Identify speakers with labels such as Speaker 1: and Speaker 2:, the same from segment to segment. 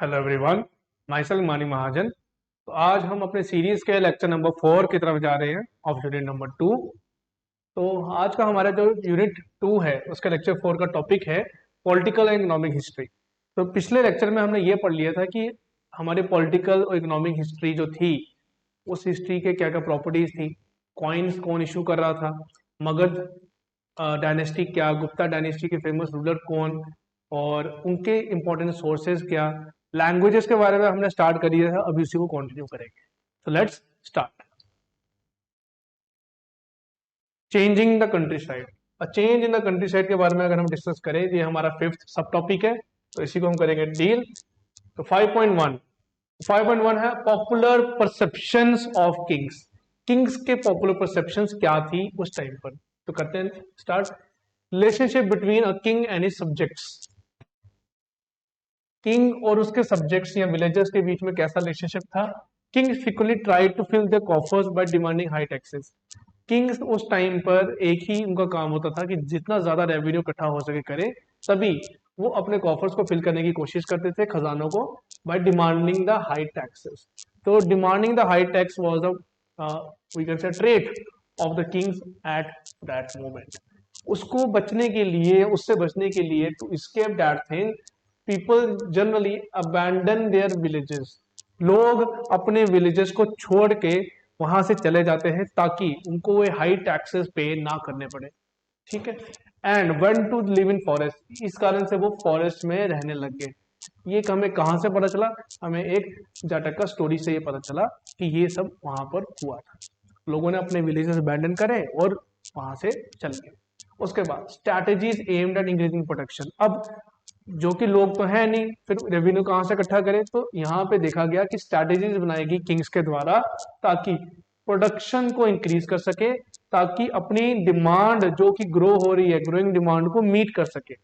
Speaker 1: Hello everyone, my self मानी महाजन। तो आज हम अपने सीरीज के लेक्चर नंबर 4 की तरफ जा रहे हैं ऑफ यूनिट नंबर 2। तो आज का हमारा जो यूनिट 2 है उसका लेक्चर 4 का टॉपिक है पॉलिटिकल एंड इकोनॉमिक हिस्ट्री। तो पिछले लेक्चर में हमने ये पढ़ लिया था कि हमारी पॉलिटिकल और इकोनॉमिक हिस्ट्री जो थी उस हिस्ट्री के क्या क्या प्रॉपर्टीज थी, कॉइन्स कौन इशू कर रहा था, मगध डायनेस्टी क्या, गुप्ता डायनेस्टी के फेमस रूलर कौन और उनके इंपॉर्टेंट सोर्सेज क्या, लैंग्वेजेस के बारे में हमने स्टार्ट कर दिया था, अभी उसी को कंटिन्यू करेंगे। तो let's start. Changing the country side. Change in the country side के बारे में अगर हम डिस्कस करें, ये हमारा 5th सब टॉपिक है, तो इसी को हम करेंगे डील। तो 5.1 है popular perceptions of Kings. Kings के पॉपुलर परसेप्शंस क्या थी उस टाइम पर। तो करते हैं start. Relationship between a king and his subjects. King और उसके सब्जेक्ट्स या विलेजर्स के बीच में कैसा रिलेशनशिप था। King frequently tried to fill their coffers by demanding high taxes. Kings उस टाइम पर एक ही उनका काम होता था कि जितना ज्यादा रेवेन्यू इकट्ठा हो सके करे, तभी वो अपने कॉफर्स को फिल करने की कोशिश करते थे, खजानों को, by demanding the high taxes. तो demanding the high tax was the we can say trait of the kings at that moment. उसको बचने के लिए, उससे बचने के लिए, to escape that thing, people generally abandon their villages. लोग अपने विलेजेस को छोड़ के वहां से चले जाते हैं ताकि उनको वो हाई टैक्सेस पे ना करने पड़े। ठीक है। And one two live in forest, इस कारण से वो फॉरेस्ट में रहने लग गए। ये हमें कहां से पता चला? हमें एक जाटक का स्टोरी से ये पता चला कि ये सब वहां पर हुआ था। लोगों ने अपने विलेजेस अबैंडन करे और वहां से चल गए। उसके बाद strategies aimed at increasing protection. अब जो कि लोग तो है नहीं, फिर रेवेन्यू कहां से इकट्ठा करें? तो यहाँ पे देखा गया कि स्ट्रैटेजीज बनाएगी किंग्स के द्वारा ताकि प्रोडक्शन को इंक्रीज कर सके, ताकि अपनी डिमांड जो कि ग्रो हो रही है, ग्रोइंग डिमांड को मीट कर सके।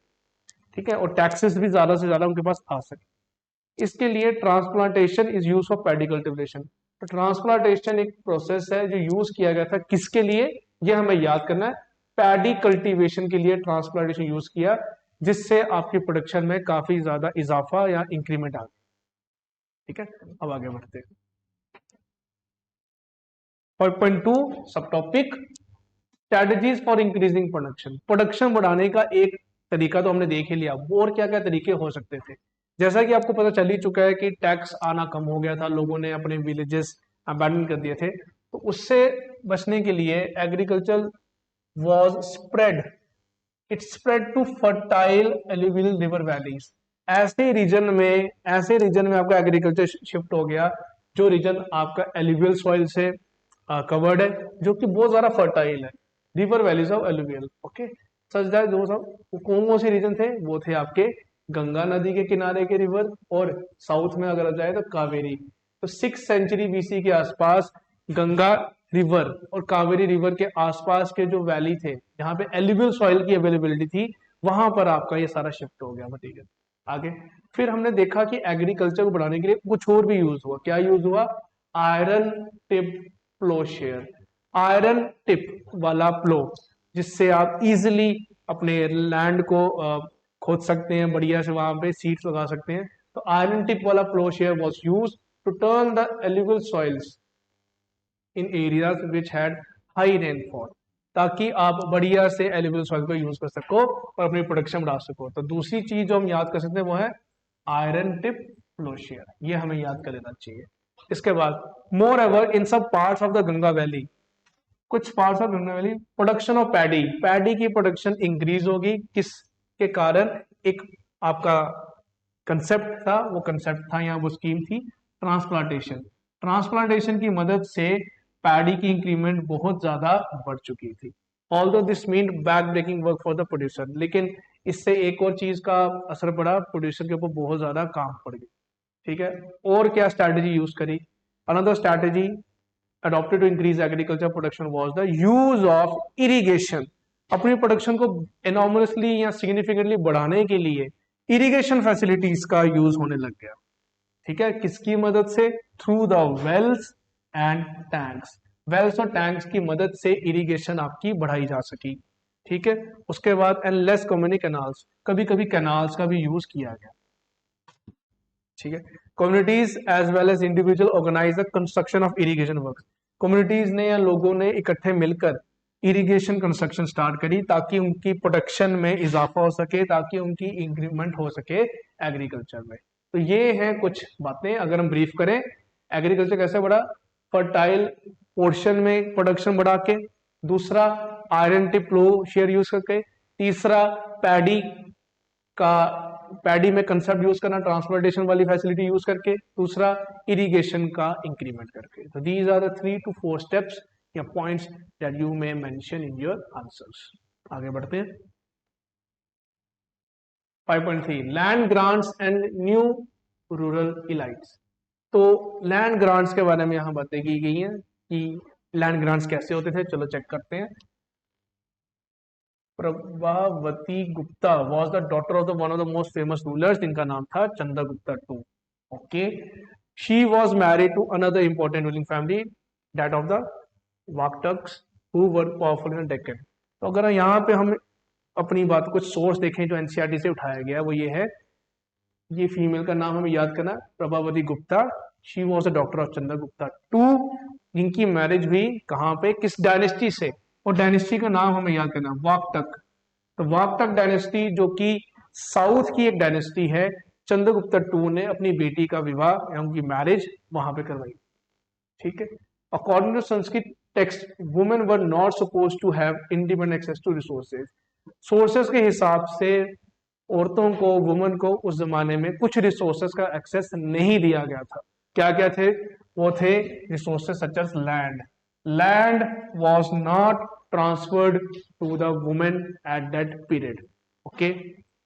Speaker 1: ठीक है। और टैक्सेस भी ज्यादा से ज्यादा उनके पास आ सके। इसके लिए transplantation is use of paddy cultivation. तो ट्रांसप्लांटेशन एक प्रोसेस है जो यूज किया गया था, किसके लिए ये हमें याद करना है। पैडी कल्टीवेशन के लिए ट्रांसप्लांटेशन यूज किया, जिससे आपकी प्रोडक्शन में काफी ज्यादा इजाफा या इंक्रीमेंट आ गया। ठीक है। अब आगे बढ़ते हैं। 5.2 सब topic strategies for increasing production. Production बढ़ाने का एक तरीका तो हमने देख ही लिया, और क्या क्या तरीके हो सकते थे। जैसा कि आपको पता चल ही चुका है कि टैक्स आना कम हो गया था, लोगों ने अपने विलेजेस अबैंडन कर दिए थे। तो उससे बचने के लिए agriculture was spread, it spread to fertile alluvial river valleys. ऐसे रीजन में आपका एग्रीकल्चर शिफ्ट हो गया, जो रीजन आपका एल्यूवियल सॉइल से कवर्ड है, जो कि बहुत ज्यादा फर्टाइल है। River valleys of alluvial, okay. Such that जो सब कौन से रीजन थे, वो थे आपके गंगा नदी के किनारे के रिवर, और साउथ में अगर जाए तो कावेरी। तो 6th सेंचुरी बीसी के आसपास गंगा रिवर और कावेरी रिवर के आसपास के जो वैली थे, जहां पे एल्यूवियल सॉइल की अवेलेबिलिटी थी, वहां पर आपका ये सारा शिफ्ट हो गया मटीरियल। आगे फिर हमने देखा कि एग्रीकल्चर को बढ़ाने के लिए कुछ और भी यूज हुआ। क्या यूज हुआ? आयरन टिप प्लो शेयर। आयरन टिप वाला प्लो, जिससे आप इजिली अपने लैंड को खोद सकते हैं, बढ़िया से वहां पे सीड्स लगा सकते हैं। तो आयरन टिप वाला plough share was use to turn the alluvial soils in areas which had high rainfall, ताकि आप बढ़िया से एल्यूवियल सॉइल को यूज कर सको और अपनी प्रोडक्शन बढ़ा सको। तो दूसरी चीज जो हम याद कर सकते हैं वो है आयरन टिप फ्लोशियर, ये हमें याद कर लेना चाहिए। इसके बाद मोर एवर इन सब parts of the Ganga valley, कुछ parts of Ganga valley, production of paddy, paddy की प्रोडक्शन इंक्रीज होगी। किसके कारण? एक आपका कंसेप्ट था, वो कंसेप्ट था यहाँ, वो स्कीम थी ट्रांसप्लांटेशन। ट्रांसप्लांटेशन की मदद से पैडी की इंक्रीमेंट बहुत ज्यादा बढ़ चुकी थी। Although this mean back breaking work for the producer, लेकिन इससे एक और चीज का असर पड़ा, प्रोड्यूसर के ऊपर बहुत ज्यादा काम पड़ गया। ठीक है। और क्या स्ट्रैटेजी यूज करी? Another strategy adopted to increase agriculture production was the use of irrigation। अपनी प्रोडक्शन को एनॉर्मसली या सिग्निफिकेंटली बढ़ाने के लिए इरिगेशन फैसिलिटीज का यूज होने लग गया। ठीक है। किसकी मदद से? Through the wells and tanks. Wells और टैंक्स की मदद से इरिगेशन आपकी बढ़ाई जा सकी। ठीक है। उसके बाद एंड लेस कम्युनिक कैनाल्स, कभी कभी कैनाल्स का भी यूज किया गया। ठीक है। Communities as well as individual organise the construction of irrigation work. Communities ने या लोगों ने इकट्ठे मिलकर इरिगेशन कंस्ट्रक्शन स्टार्ट करी ताकि उनकी प्रोडक्शन में इजाफा हो सके, ताकि उनकी इंक्रीमेंट हो सके एग्रीकल्चर में। तो ये हैं कुछ बातें। अगर हम ब्रीफ करें, एग्रीकल्चर कैसे बढ़ा? फर्टाइल पोर्शन में प्रोडक्शन बढ़ा के, दूसरा iron tip plough share use करके, तीसरा पैडी का पैडी में कंसेप्ट यूज करना, ट्रांसपोर्टेशन वाली फैसिलिटी यूज करके, दूसरा इरिगेशन का इंक्रीमेंट करके। तो these are the 3 to 4 steps या points that you may mention in your answers. आगे बढ़ते हैं। 5.3 land grants and new rural elites. तो लैंड ग्रांट्स के बारे में यहाँ बातें की गई हैं कि लैंड ग्रांट्स कैसे होते थे। चलो चेक करते हैं। Prabhavati Gupta was the daughter of the one of the most famous rulers, जिनका नाम था Chandragupta two. Okay, she was married to another important ruling family that of the Vakatakas who were powerful in Deccan. तो अगर यहाँ पे हम अपनी बात कुछ सोर्स देखें जो एनसीईआरटी से उठाया गया, वो ये है, ये फीमेल का नाम हमें याद करना, Prabhavati Gupta. She was the daughter of Chandragupta two, जिनकी मैरिज हुई कहाँ पे, किस डायनेस्टी से, और डायनेस्टी का नाम हमें याद करना, वाकटक। तो वाकटक डायनेस्टी जो कि साउथ की एक डायनेस्टी है, चंद्रगुप्ता टू ने अपनी बेटी का विवाह या उनकी मैरिज वहां पे करवाई। ठीक है। According to Sanskrit text, women were not suppose to have independent access to resources. Sources के हिसाब से औरतों को, वुमेन को उस जमाने में कुछ रिसोर्सेस का एक्सेस नहीं दिया गया था। क्या क्या थे? वो थे resources such as land. Land was not transferred to the women at that period. Okay,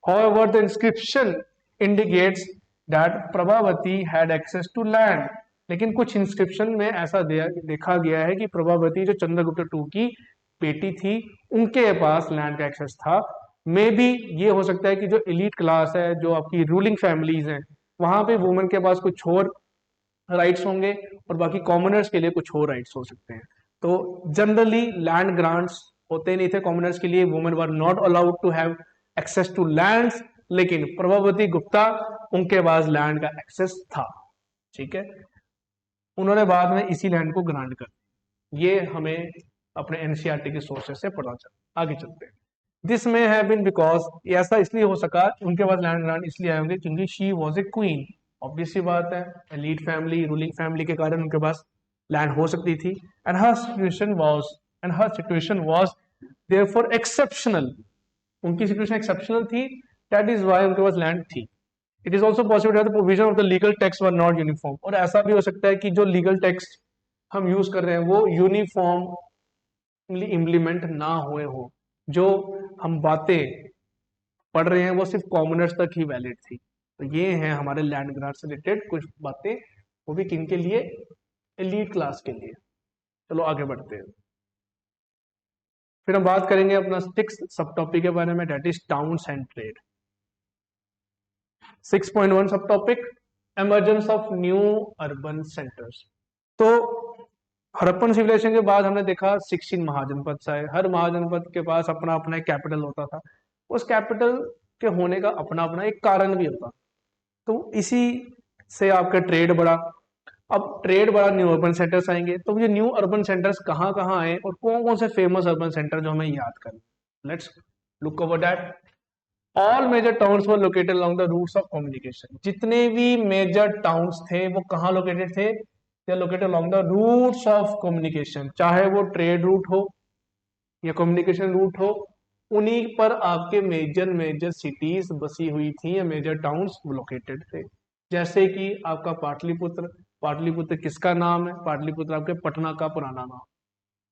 Speaker 1: however the inscription indicates that Prabhavati had access to land। लेकिन कुछ इंस्क्रिप्शन में ऐसा देखा गया है कि प्रभावती जो चंद्रगुप्त टू की बेटी थी, उनके पास लैंड का एक्सेस था। मे बी ये हो सकता है कि जो एलीट क्लास है, जो आपकी रूलिंग फैमिलीज हैं, वहां पे वुमेन के पास कुछ और राइट्स होंगे और बाकी कॉमनर्स के लिए कुछ और राइट्स हो सकते हैं। तो जनरली लैंड ग्रांट्स होते नहीं थे कॉमनर्स के लिए, women were not allowed to have access to lands. लेकिन प्रभावती गुप्ता, उनके पास लैंड का एक्सेस था। ठीक है, उन्होंने बाद में इसी लैंड को ग्रांट कर, ये हमें अपने एनसीईआरटी के सोर्सेस से पता चला। आगे चलते हैं। दिस में हैव बीन बिकॉज, ऐसा इसलिए हो सका, उनके पास लैंड ग्रांट इसलिए आए होंगे क्योंकि she was a queen. Obvious सी बात है, एलीट फैमिली, रूलिंग फैमिली के कारण उनके पास लैंड हो सकती थी। And her situation was therefore exceptional. उनकी सिचुएशन एक्सेप्शनल थी, दैट इज वाई उनके पास लैंड थी। It is also possible that the provision of the legal text were not uniform. और ऐसा भी हो सकता है कि जो लीगल टेक्स्ट हम यूज कर रहे हैं वो यूनिफॉर्मली इम्प्लीमेंट ना हुए हो। जो हम बातें पढ़ रहे हैं वो सिर्फ कॉमनर्स तक ही वैलिड थी। तो ये हैं हमारे लैंड ग्रांट से रिलेटेड कुछ बातें, वो भी किन के लिए? एलीट क्लास के लिए। चलो आगे बढ़ते हैं। फिर हम बात करेंगे अपना 6th सब टॉपिक के बारे में, that is towns and trade. 6.1 सब topic, emergence of new urban centres. तो हड़प्पन सिविलाइजेशन के बाद हमने देखा 16 महाजनपद आए। हर महाजनपद के पास अपना अपना एक कैपिटल होता था। उस कैपिटल के होने का अपना अपना एक कारण भी होता। तो इसी से आपका ट्रेड बढ़ा। अब ट्रेड बढ़ा, न्यू अर्बन सेंटर्स आएंगे। तो ये न्यू अर्बन सेंटर्स कहाँ कहाँ आए और कौन कौन से फेमस अर्बन सेंटर जो हमें याद करना, let's look over that. All major towns were located along the routes of communication. जितने भी मेजर टाउन्स थे वो कहाँ लोकेटेड थे? They are located along the routes of communication. चाहे वो ट्रेड रूट हो या कम्युनिकेशन रूट हो, उन्हीं पर आपके मेजर सिटीज बसी हुई थी या मेजर टाउन्स लोकेटेड थे। जैसे कि आपका पाटलिपुत्र। पाटलिपुत्र किसका नाम है? पाटलिपुत्र आपके पटना का पुराना नाम।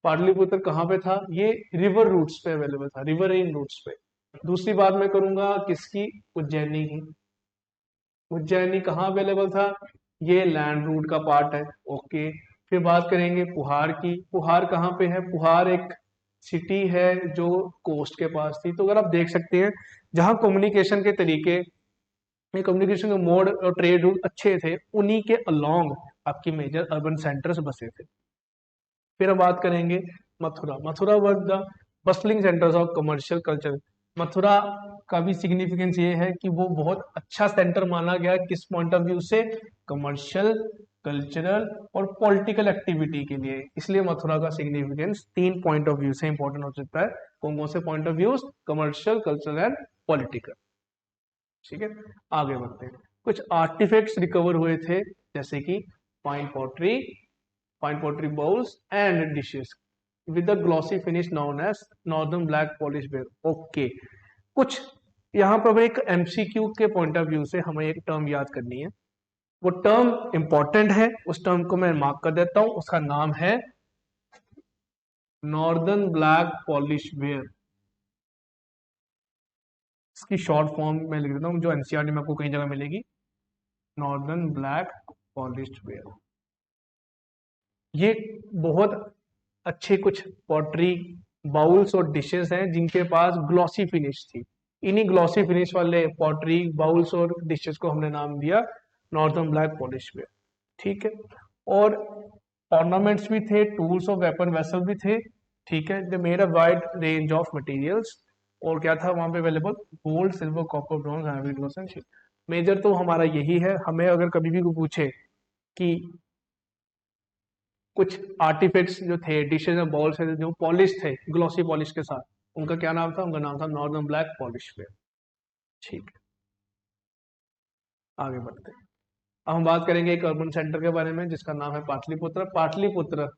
Speaker 1: पाटलिपुत्र कहाँ पे था? ये रिवर रूट्स पे अवेलेबल था, रिवरइन रूट्स पे। दूसरी बात मैं करूंगा किसकी? उज्जैनी की। उज्जैनी कहाँ अवेलेबल था? ये लैंड रूट का पार्ट है। ओके, फिर बात करेंगे पुहार की। पुहार कहाँ पे है? पुहार एक सिटी है जो कोस्ट के पास थी। तो अगर आप देख सकते हैं, जहां कम्युनिकेशन के तरीके, कम्युनिकेशन के मोड और ट्रेड रूट अच्छे थे, उन्हीं के अलोंग आपकी मेजर अर्बन सेंटर्स बसे थे। फिर हम बात करेंगे Mathura. Mathura were the bustling centres of commercial culture. Mathura का भी सिग्निफिकेंस ये है कि वो बहुत अच्छा सेंटर माना गया है, किस पॉइंट ऑफ व्यू से, कमर्शियल, कल्चरल और पॉलिटिकल एक्टिविटी के लिए। इसलिए मथुरा का सिग्निफिकेंस 3 पॉइंट ऑफ व्यू से इंपॉर्टेंट हो सकता है। कौन कौन से point of views, commercial, cultural and political. ठीक है, आगे बढ़ते हैं। कुछ आर्टिफैक्ट्स रिकवर हुए थे, जैसे कि fine pottery bowls and dishes with the glossy finish known as northern black polish ware. Okay, कुछ यहाँ पर एक एमसीक्यू के पॉइंट ऑफ व्यू से हमें एक टर्म याद करनी है। वो टर्म इंपॉर्टेंट है, उस टर्म को मैं मार्क कर देता हूं। उसका नाम है नॉर्दर्न ब्लैक पॉलिश वेयर। इसकी शॉर्ट फॉर्म में लिख देता हूँ, जो एनसीईआरटी में आपको कई जगह मिलेगी, नॉर्दर्न ब्लैक पॉलिश्ड वेयर। ये बहुत अच्छे कुछ पॉटरी बाउल्स और डिशेस हैं जिनके पास ग्लॉसी फिनिश थी। इन्हीं ग्लॉसी फिनिश वाले पॉटरी बाउल्स और डिशेस को हमने नाम दिया नॉर्दर्न ब्लैक पॉलिश वेयर। ठीक है, और ऑर्नामेंट्स भी थे, टूल्स ऑफ वेपन वेसल भी थे। ठीक है, they made a wide range of materials. और क्या था वहां पे available, gold, silver, copper, bronze, iron, glass and major तो हमारा यही है। हमें अगर कभी भी कोई पूछे कि कुछ आर्टिफैक्ट्स जो थे, डिशेज और बॉल्स थे जो पॉलिश थे, ग्लॉसी पॉलिश के साथ, उनका क्या नाम था, उनका नाम था नॉर्दर्न ब्लैक पॉलिश वेयर। ठीक है, आगे बढ़ते हैं। अब हम बात करेंगे एक अर्बन सेंटर के बारे में जिसका नाम है Pataliputra. Pataliputra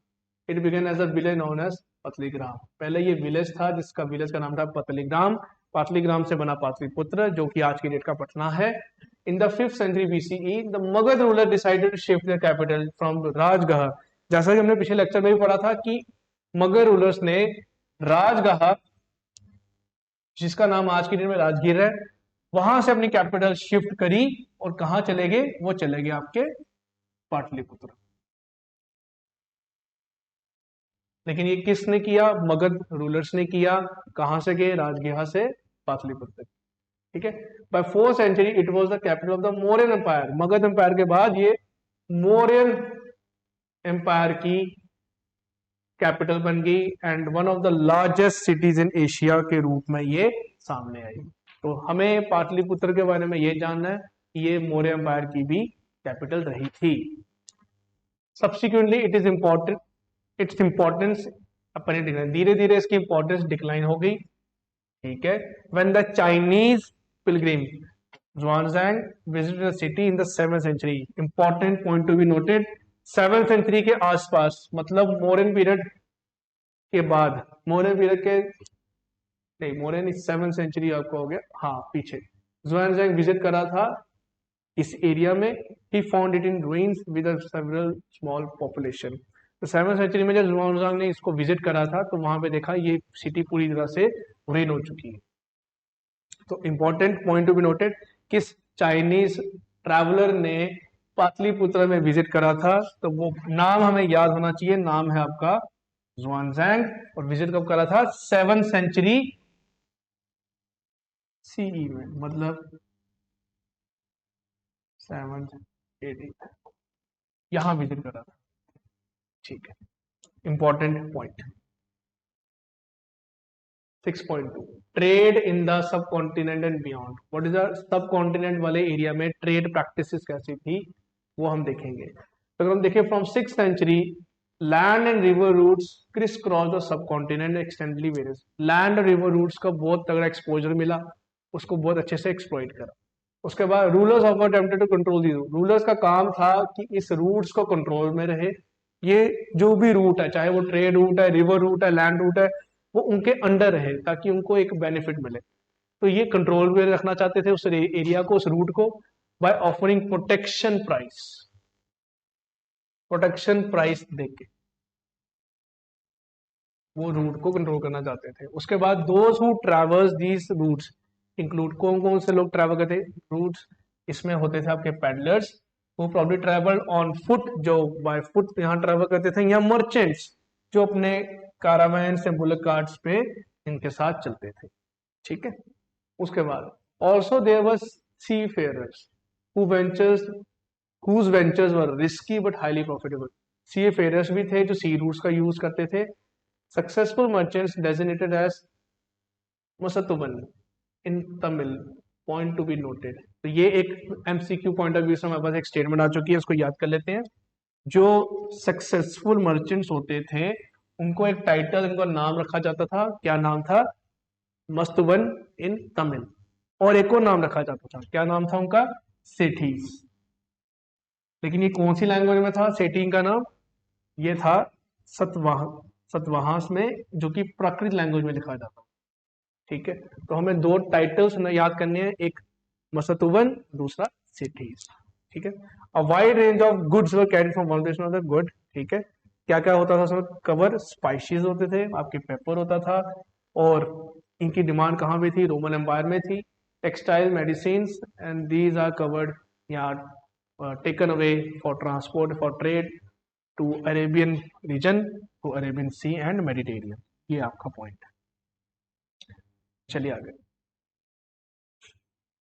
Speaker 1: it began as a village known as Pataligrama. पहले ये विलेज था जिसका विलेज का नाम था पतलीग्राम। पाटलीग्राम से बना पाटलिपुत्र, जो कि आज की डेट का पटना है। In the 5th century BCE the Magadha ruler decided to shift the capital from Rajgarh. जैसा कि हमने पिछले लेक्चर में भी पढ़ा था कि मगध रूलर्स ने राजगढ़, जिसका नाम आज की डेट में राजगीर है, वहां से अपनी कैपिटल शिफ्ट करी और कहा चले गए, वो चले गए आपके पाटलिपुत्र। लेकिन ये किसने किया, मगध रूलर्स ने किया। कहां से गए, राजगृह से पाटलिपुत्र। ठीक है, by 4th century it was the capital of the Mauryan empire. Magadha empire के बाद ये मौर्यन एम्पायर की कैपिटल बन गई and one of the largest cities in Asia के रूप में ये सामने आई। तो हमें पाटलिपुत्र के बारे में ये जानना है कि ये मौर्य एम्पायर की भी कैपिटल रही थी। Subsequently it is important, its importance अपने धीरे धीरे इसकी इंपॉर्टेंस डिक्लाइन हो गई। ठीक है, when the Chinese Pilgrim Xuanzang visited the city in the 7th century. Important point to be noted, 7th century के आसपास, मतलब मौर्यन पीरियड के बाद, मौर्यन पीरियड के नहीं, मौर्यन 7th सेंचुरी आपका हो गया, हाँ पीछे, Xuanzang विजिट करा था इस एरिया में। He found it in ruins with a several small population। तो 7th सेंचुरी में जब Xuanzang ने इसको विजिट करा था तो वहां पे देखा ये सिटी पूरी तरह से रुइन हो चुकी है। तो important point to be noted, किस चाइनीज ट्रैवलर ने पाटलिपुत्र में विजिट करा था, तो वो नाम हमें याद होना चाहिए, नाम है आपका Xuanzang। और विजिट कब करा था, 7th सेंचुरी सीई में, मतलब 7th AD यहां विजिट करा था। ठीक है, important point. 6.2 trade in the sub continent and beyond. What is the sub continent वाले एरिया में ट्रेड प्रैक्टिसेस कैसी थी वो हम देखेंगे। तो अगर हम देखें from 6th century land and river routes crisscross the sub continent extendedly various. Land और रिवर रूट्स का बहुत तगड़ा एक्सपोजर मिला, उसको बहुत अच्छे से एक्सप्लॉइट करा। उसके बाद rulers of attempted to control the. Rulers का काम था कि इस रूट्स को कंट्रोल में रहे। ये जो भी रूट है, चाहे वो ट्रेड रूट है, रिवर रूट है, लैंड रूट है, वो उनके अंडर रहे ताकि उनको एक बेनिफिट मिले। तो ये कंट्रोल में रखना चाहते थे उस एरिया को, उस रूट को, by offering protection price. Protection price देके वो रूट को कंट्रोल करना चाहते थे। उसके बाद those who traverse these routes include, कौन कौन से लोग ट्रैवल करते रूट्स, इसमें होते थे आपके पैडलर्स वो प्रॉब्ली ट्रैवल ऑन फुट, जो बाय फुट यहाँ ट्रैवल करते थे, या मर्चेंट्स जो अपने कारावैन से बुलक कार्ट्स पे इनके साथ चलते थे। ठीक है, उसके बाद also there was sea farers who ventures whose ventures were risky but highly profitable. Sea farers भी थे जो सी रूट्स का यूज करते थे। Successful merchants designated as masattuvan, in Tamil, point to be noted. तो ये एक एमसीक्यू पॉइंट ऑफ व्यू से हमारे पास एक स्टेटमेंट आ चुकी है, इसको याद कर लेते हैं। जो सक्सेसफुल मर्चेंट्स होते थे उनको एक टाइटल, इनका नाम रखा जाता था, क्या नाम था? मस्तुवन इन तमिल। और एक और नाम रखा जाता था, क्या नाम था उनका? सेठीज। लेकिन ये कौन सी लैंग्वेज में था सेठी का नाम? ये था सतवाह सतवाहस में, जो कि प्राकृत लैंग्वेज में लिखा जाता। ठीक है, तो हमें दो टाइटल्स याद करने हैं, एक मसतुवन, दूसरा सिटीज। ठीक है, a wide range of goods were carried from one place to another. Good, ठीक है। क्या क्या होता था उसमें कवर? स्पाइसेस होते थे, आपके पेपर होता था, और इनकी डिमांड कहाँ पे थी? रोमन एम्पायर में थी। Textile, medicine, and these are covered या taken away for transport, for trade to Arabian region, to Arabian sea and Mediterranean. ये आपका पॉइंट है। चलिए आगे,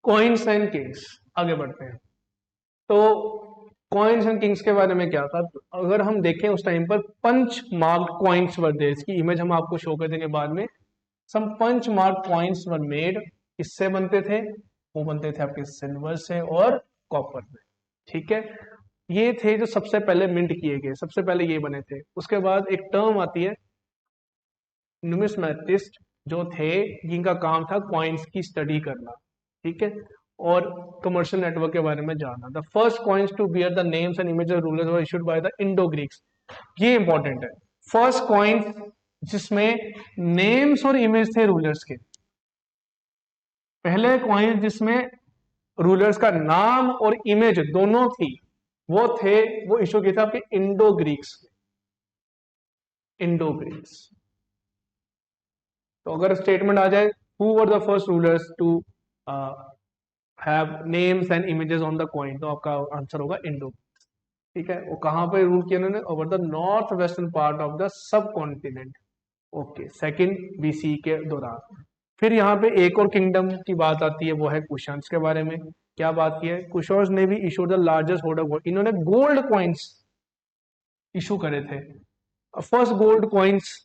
Speaker 1: कॉइन्स एंड किंग्स, आगे बढ़ते हैं। तो कॉइन्स एंड किंग्स के बारे में क्या था? तो अगर हम देखें उस टाइम पर punch marked coins were there, इसकी इमेज हम आपको शो कर देंगे बाद में। Some punch marked coins were made, किससे बनते थे? वो बनते थे आपके सिल्वर से और कॉपर में। ठीक है, ये थे जो सबसे पहले मिंट किए गए, सबसे पहले ये बने थे। उसके बाद एक टर्म आती है न्यूमिस्मेटिस्ट, जो थे जिनका काम था कॉइन्स की स्टडी करना। ठीक है, और कमर्शियल नेटवर्क के बारे में जानना। The first coins to bear the names and images rulers were issued by the Indo Greeks. ये इंपॉर्टेंट है, फर्स्ट कॉइन्स जिसमें नेम्स और इमेज थे रूलर्स के। पहले कॉइन्स जिसमें रूलर्स का नाम और इमेज दोनों थी, वो इशू किए थे आपके इंडो ग्रीक्स। Indo Greeks. तो अगर स्टेटमेंट आ जाए who were the first rulers to have names and images on the coin, तो आपका आंसर होगा इंडो। ठीक है, वो कहां पे रूल किया उन्होंने? Over the north western part of the sub continent. Okay, second BC के दौरान। फिर यहाँ पे एक और किंगडम की बात आती है, वो है कुशान्स के बारे में। क्या बात की है? कुशान्स ने भी issue the largest hold of gold, इन्होंने गोल्ड कॉइन्स इशू करे थे। फर्स्ट गोल्ड कॉइन्स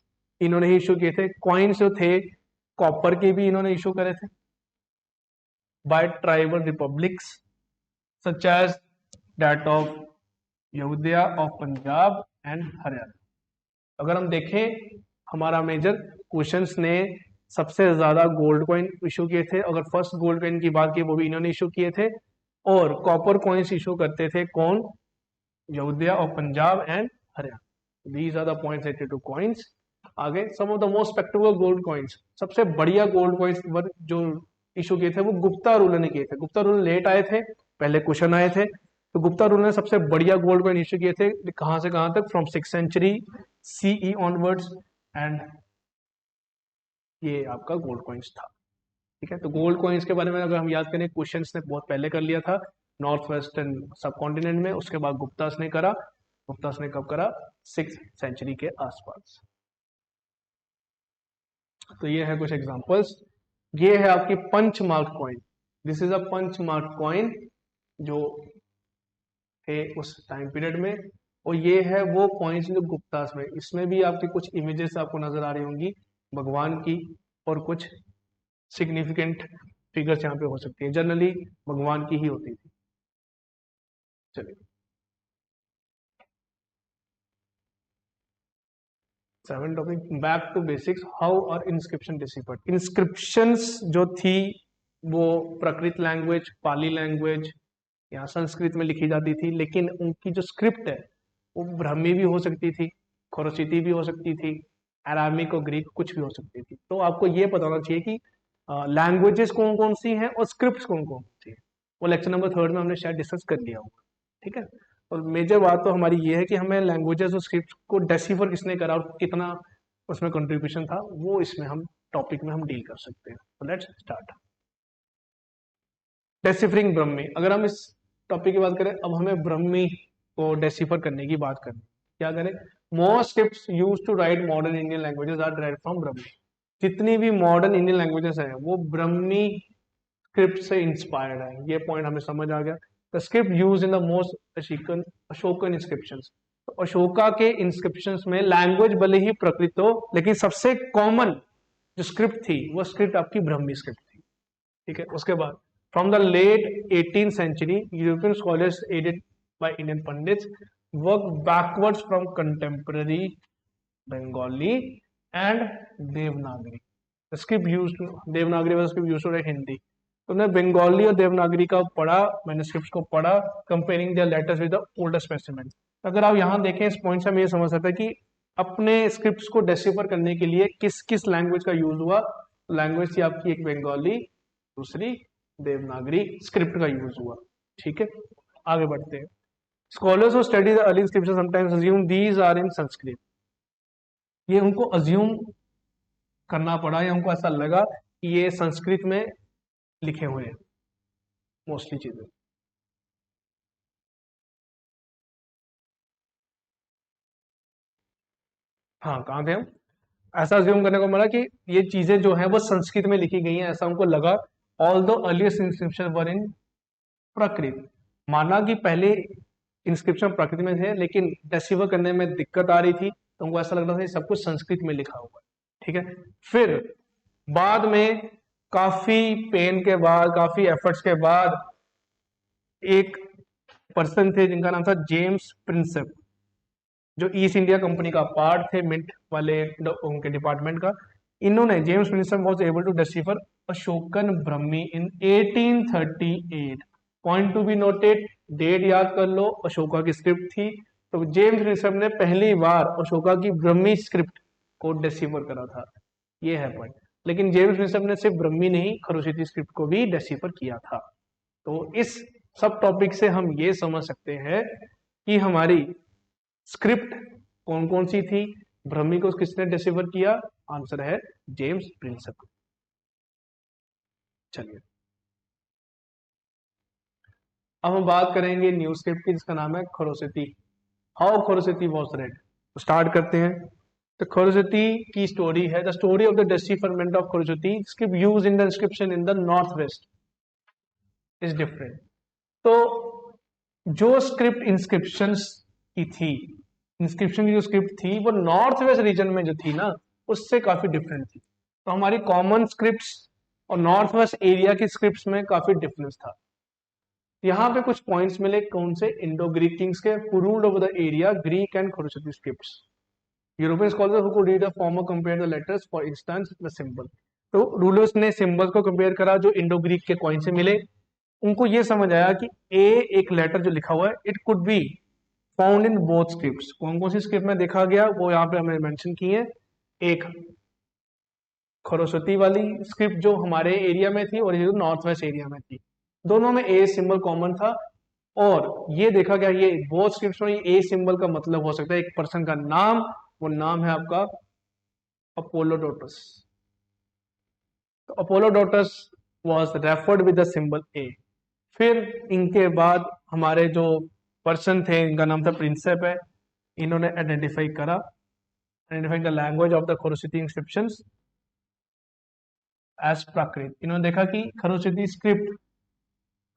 Speaker 1: इन्होंने इशू किए थे। कॉइन्स जो थे कॉपर के भी इन्होंने इशू करे थे by tribal republics such as that of Yaudheya of Punjab and Haryana. अगर हम देखें, हमारा मेजर क्वेश्चंस ने सबसे ज्यादा गोल्ड कॉइन इशू किए थे। अगर फर्स्ट गोल्ड कॉइन की बात की, वो भी इन्होंने इशू किए थे। और कॉपर कॉइन्स इशू करते थे कौन? Yaudheya of Punjab and Haryana. These are the points related to coins. आगे, some of the most spectacular gold coins, सबसे बढ़िया गोल्ड कॉइन्स जो इशू किए थे वो गुप्ता रूलर ने किए थे। गुप्ता रूलर लेट आए थे, पहले क्वेश्चन आए थे, तो गुप्ता रूलर ने सबसे बढ़िया गोल्ड कॉइन इशू किए थे। कहां से कहां तक? From 6th century CE onwards, and ये आपका गोल्ड कॉइन्स था। ठीक है, तो गोल्ड कॉइन्स के बारे में अगर हम याद करें, क्वेश्चंस ने बहुत पहले कर लिया था नॉर्थ वेस्टर्न सब कॉन्टिनेंट में। उसके बाद गुप्तास ने करा। गुप्तास ने कब करा? 6th सेंचुरी के आसपास। तो ये है कुछ एग्जांपल्स। ये है आपकी punch mark coin. This is a punch mark coin जो थे उस टाइम पीरियड में। और ये है वो कॉइन्स जो गुप्तास में, इसमें भी आपकी कुछ इमेजेस आपको नजर आ रही होंगी भगवान की, और कुछ सिग्निफिकेंट फिगर्स यहाँ पे हो सकती है। जनरली भगवान की ही होती थी। चलिए, 7 topic, back to basics, how are inscription deciphered. Inscriptions जो थी वो प्राकृत लैंग्वेज, पाली लैंग्वेज या संस्कृत में लिखी जाती थी, लेकिन उनकी जो स्क्रिप्ट है वो ब्राह्मी भी हो सकती थी, खोरोसिटी भी हो सकती थी, अरामिक और ग्रीक कुछ भी हो सकती थी। तो आपको ये पता होना चाहिए कि लैंग्वेजेस कौन कौन सी हैं और स्क्रिप्ट कौन कौन सी है। वो लेक्चर नंबर 3 में हमने शायद डिस्कस कर लिया होगा। ठीक है, और मेजर बात तो हमारी ये है कि हमें लैंग्वेजेस और स्क्रिप्ट को डेसिफर किसने करा और कितना उसमें कंट्रीब्यूशन था, वो इसमें हम टॉपिक में हम डील कर सकते हैं। तो लेट्स स्टार्ट। डेसिफरिंग ब्रह्मी, अगर हम इस टॉपिक की बात करें, अब हमें ब्रह्मी को डेसिफर करने की बात करनी। क्या करें? Most scripts used to write modern Indian languages are derived from Brahmi. जितनी भी मॉडर्न इंडियन लैंग्वेजेस हैं वो ब्रह्मी स्क्रिप्ट से इंस्पायर्ड है। ये पॉइंट हमें समझ आ गया। The script use in the most Ashokan inscriptions. तो अशोका के इंस्क्रिप्शंस में लैंग्वेज भले ही प्रकृत हो, लेकिन सबसे कॉमन जो स्क्रिप्ट थी वो स्क्रिप्ट आपकी ब्रह्मी स्क्रिप्ट थी। ठीक है। उसके बाद from the late 18th century European scholars aided by Indian pundits work backwards from contemporary Bengali and Devanagari script used. Devanagari was script used to Hindi. तो मैंने बंगाली और देवनागरी का पढ़ा, मैंने स्क्रिप्ट को पढ़ा, comparing the letters with the older specimen. अगर आप यहाँ देखें इस पॉइंट से हम ये समझ सकते हैं कि अपने स्क्रिप्ट्स को डेसिफर करने के लिए किस किस लैंग्वेज का यूज हुआ। लैंग्वेज थी आपकी एक बंगाली, दूसरी देवनागरी स्क्रिप्ट का यूज हुआ। ठीक है, आगे बढ़ते हैं। Scholars who study the early scripture sometimes assume these are in Sanskrit. ये उनको अज्यूम करना पड़ा या उनको ऐसा लगा कि ये संस्कृत में लिखे हुए हैं मोस्टली चीजें। हाँ, कहाँ थे हम? ऐसा अज्यूम करने को मिला कि ये चीजें जो है वो संस्कृत में लिखी गई हैं, ऐसा उनको लगा। ऑल दो अर्लिएस्ट इंस्क्रिप्शन वर इन प्राकृत। माना कि पहले इंस्क्रिप्शन प्राकृत में थे, लेकिन डेसिफर करने में दिक्कत आ रही थी, तो उनको ऐसा लग रहा था कि सब कुछ संस्कृत में लिखा हुआ है। ठीक है, फिर बाद में काफी पेन के बाद, काफी एफर्ट्स के बाद एक पर्सन थे जिनका नाम था जेम्स प्रिंसेप, जो ईस्ट इंडिया कंपनी का पार्ट थे, मिंट वाले उनके डिपार्टमेंट का। इन्होंने James Prinsep was able to decipher Ashokan Brahmi in 1838। Point to be noted, date याद कर लो, अशोका की स्क्रिप्ट थी। तो जेम्स प्रिंसेप ने पहली बार अशोका की ब्रह्मी स्क्रिप्ट को डिसिफर करा था, ये है पॉइंट। लेकिन जेम्स प्रिंसेप ने सिर्फ ब्रह्मी नहीं, खरुशीती स्क्रिप्ट को भी डिसिफर किया था। तो इस सब टॉपिक से हम ये समझ सकते हैं कि हमारी स्क्रिप्ट कौन कौन सी थी, ब्रह्मी को किसने डिसिफर किया, आंसर है जेम्स प्रिंसेप। चलिए अब हम बात करेंगे न्यू स्क्रिप्ट की, जिसका नाम है Kharosthi. How Kharosthi was read. तो स्टार्ट करते हैं। तो खरोसेती की स्टोरी है the story of the decipherment of Kharosthi script used in the inscription in the north west is different. तो जो स्क्रिप्ट इंस्क्रिप्शंस की थी, इंस्क्रिप्शन की जो स्क्रिप्ट थी वो नॉर्थ वेस्ट रीजन में जो थी ना, उससे काफी डिफरेंट थी। तो हमारी कॉमन स्क्रिप्ट्स और नॉर्थ वेस्ट एरिया की स्क्रिप्ट्स में काफी डिफरेंस था। यहाँ पे कुछ पॉइंट्स मिले, कौन से? इंडो ग्रीक किंग्स के who ruled over the area, Greek and Kharosthi scripts. European scholars who could read the former compared the letters, for instance the symbol. तो रूलर्स ने सिंबल्स को कंपेयर करा जो इंडो ग्रीक के coin से मिले। उनको ये समझ आया कि ए एक लेटर जो लिखा हुआ है, it could be found in both scripts. कौन कौन सी स्क्रिप्ट में देखा गया वो यहाँ पे हमने मेंशन की है। एक खरोस्वती वाली स्क्रिप्ट जो हमारे एरिया में थी और ये नॉर्थ वेस्ट एरिया में थी, दोनों में ए सिंबल कॉमन था। और ये देखा गया ये बोथ स्क्रिप्ट्स में ए सिंबल का मतलब हो सकता है एक पर्सन का नाम, वो नाम है आपका अपोलोडोटस। तो Apollodotus was referred with the symbol A. फिर इनके बाद हमारे जो पर्सन थे, इनका नाम था प्रिंसेप है, इन्होंने आइडेंटिफाई करा, identify the language of the Kharosthi inscriptions as Prakrit. इन्होंने देखा कि खरोसिटी स्क्रिप्ट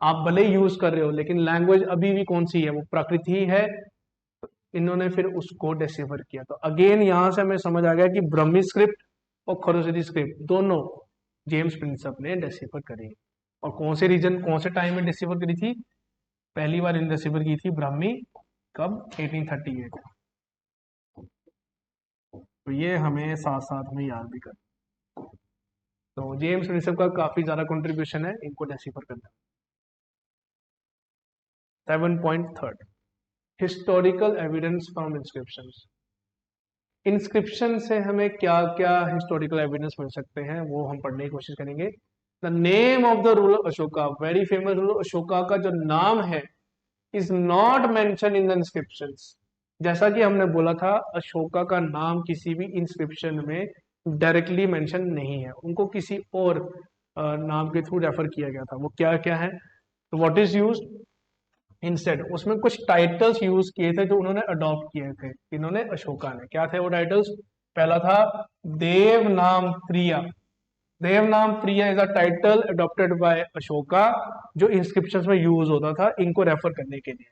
Speaker 1: आप भले ही यूज कर रहे हो, लेकिन लैंग्वेज अभी भी कौन सी है, वो प्राकृत ही है। इन्होंने फिर उसको डिसिफर किया। तो अगेन यहां से हमें समझ आ गया कि ब्रह्मी स्क्रिप्ट और खरोसिटी स्क्रिप्ट दोनों जेम्स प्रिंसेप ने डिसिफर करी। और कौन से रीजन, कौन से टाइम में डिसिफर करी थी? पहली बार इन डिसिफर की थी ब्राह्मी, कब? 1838। तो ये हमें साथ साथ में याद भी कर। तो जेम्स प्रिंसेप का काफी ज्यादा कंट्रीब्यूशन है इनको डिसिफर करने में। 7.3 historical evidence from inscriptions. Inscription से हमें क्या क्या हिस्टोरिकल एविडेंस मिल सकते हैं वो हम पढ़ने की कोशिश करेंगे। The name of the ruler Ashoka, very famous ruler Ashoka का जो नाम है is not mention in the inscriptions. जैसा कि हमने बोला था, अशोका का नाम किसी भी इंस्क्रिप्शन में डायरेक्टली मेंशन नहीं है, उनको किसी और नाम के थ्रू रेफर किया गया था। वो क्या क्या है? तो व्हाट इज यूज्ड इंस्टेड, उसमें कुछ टाइटल्स यूज किए थे जो उन्होंने अडॉप्ट किए थे। इन्होंने अशोका ने, क्या थे वो टाइटल्स? पहला था देव नाम प्रिया। Devanampriya is a title adopted by Ashoka, जो इंस्क्रिप्शंस में यूज होता था इनको रेफर करने के लिए।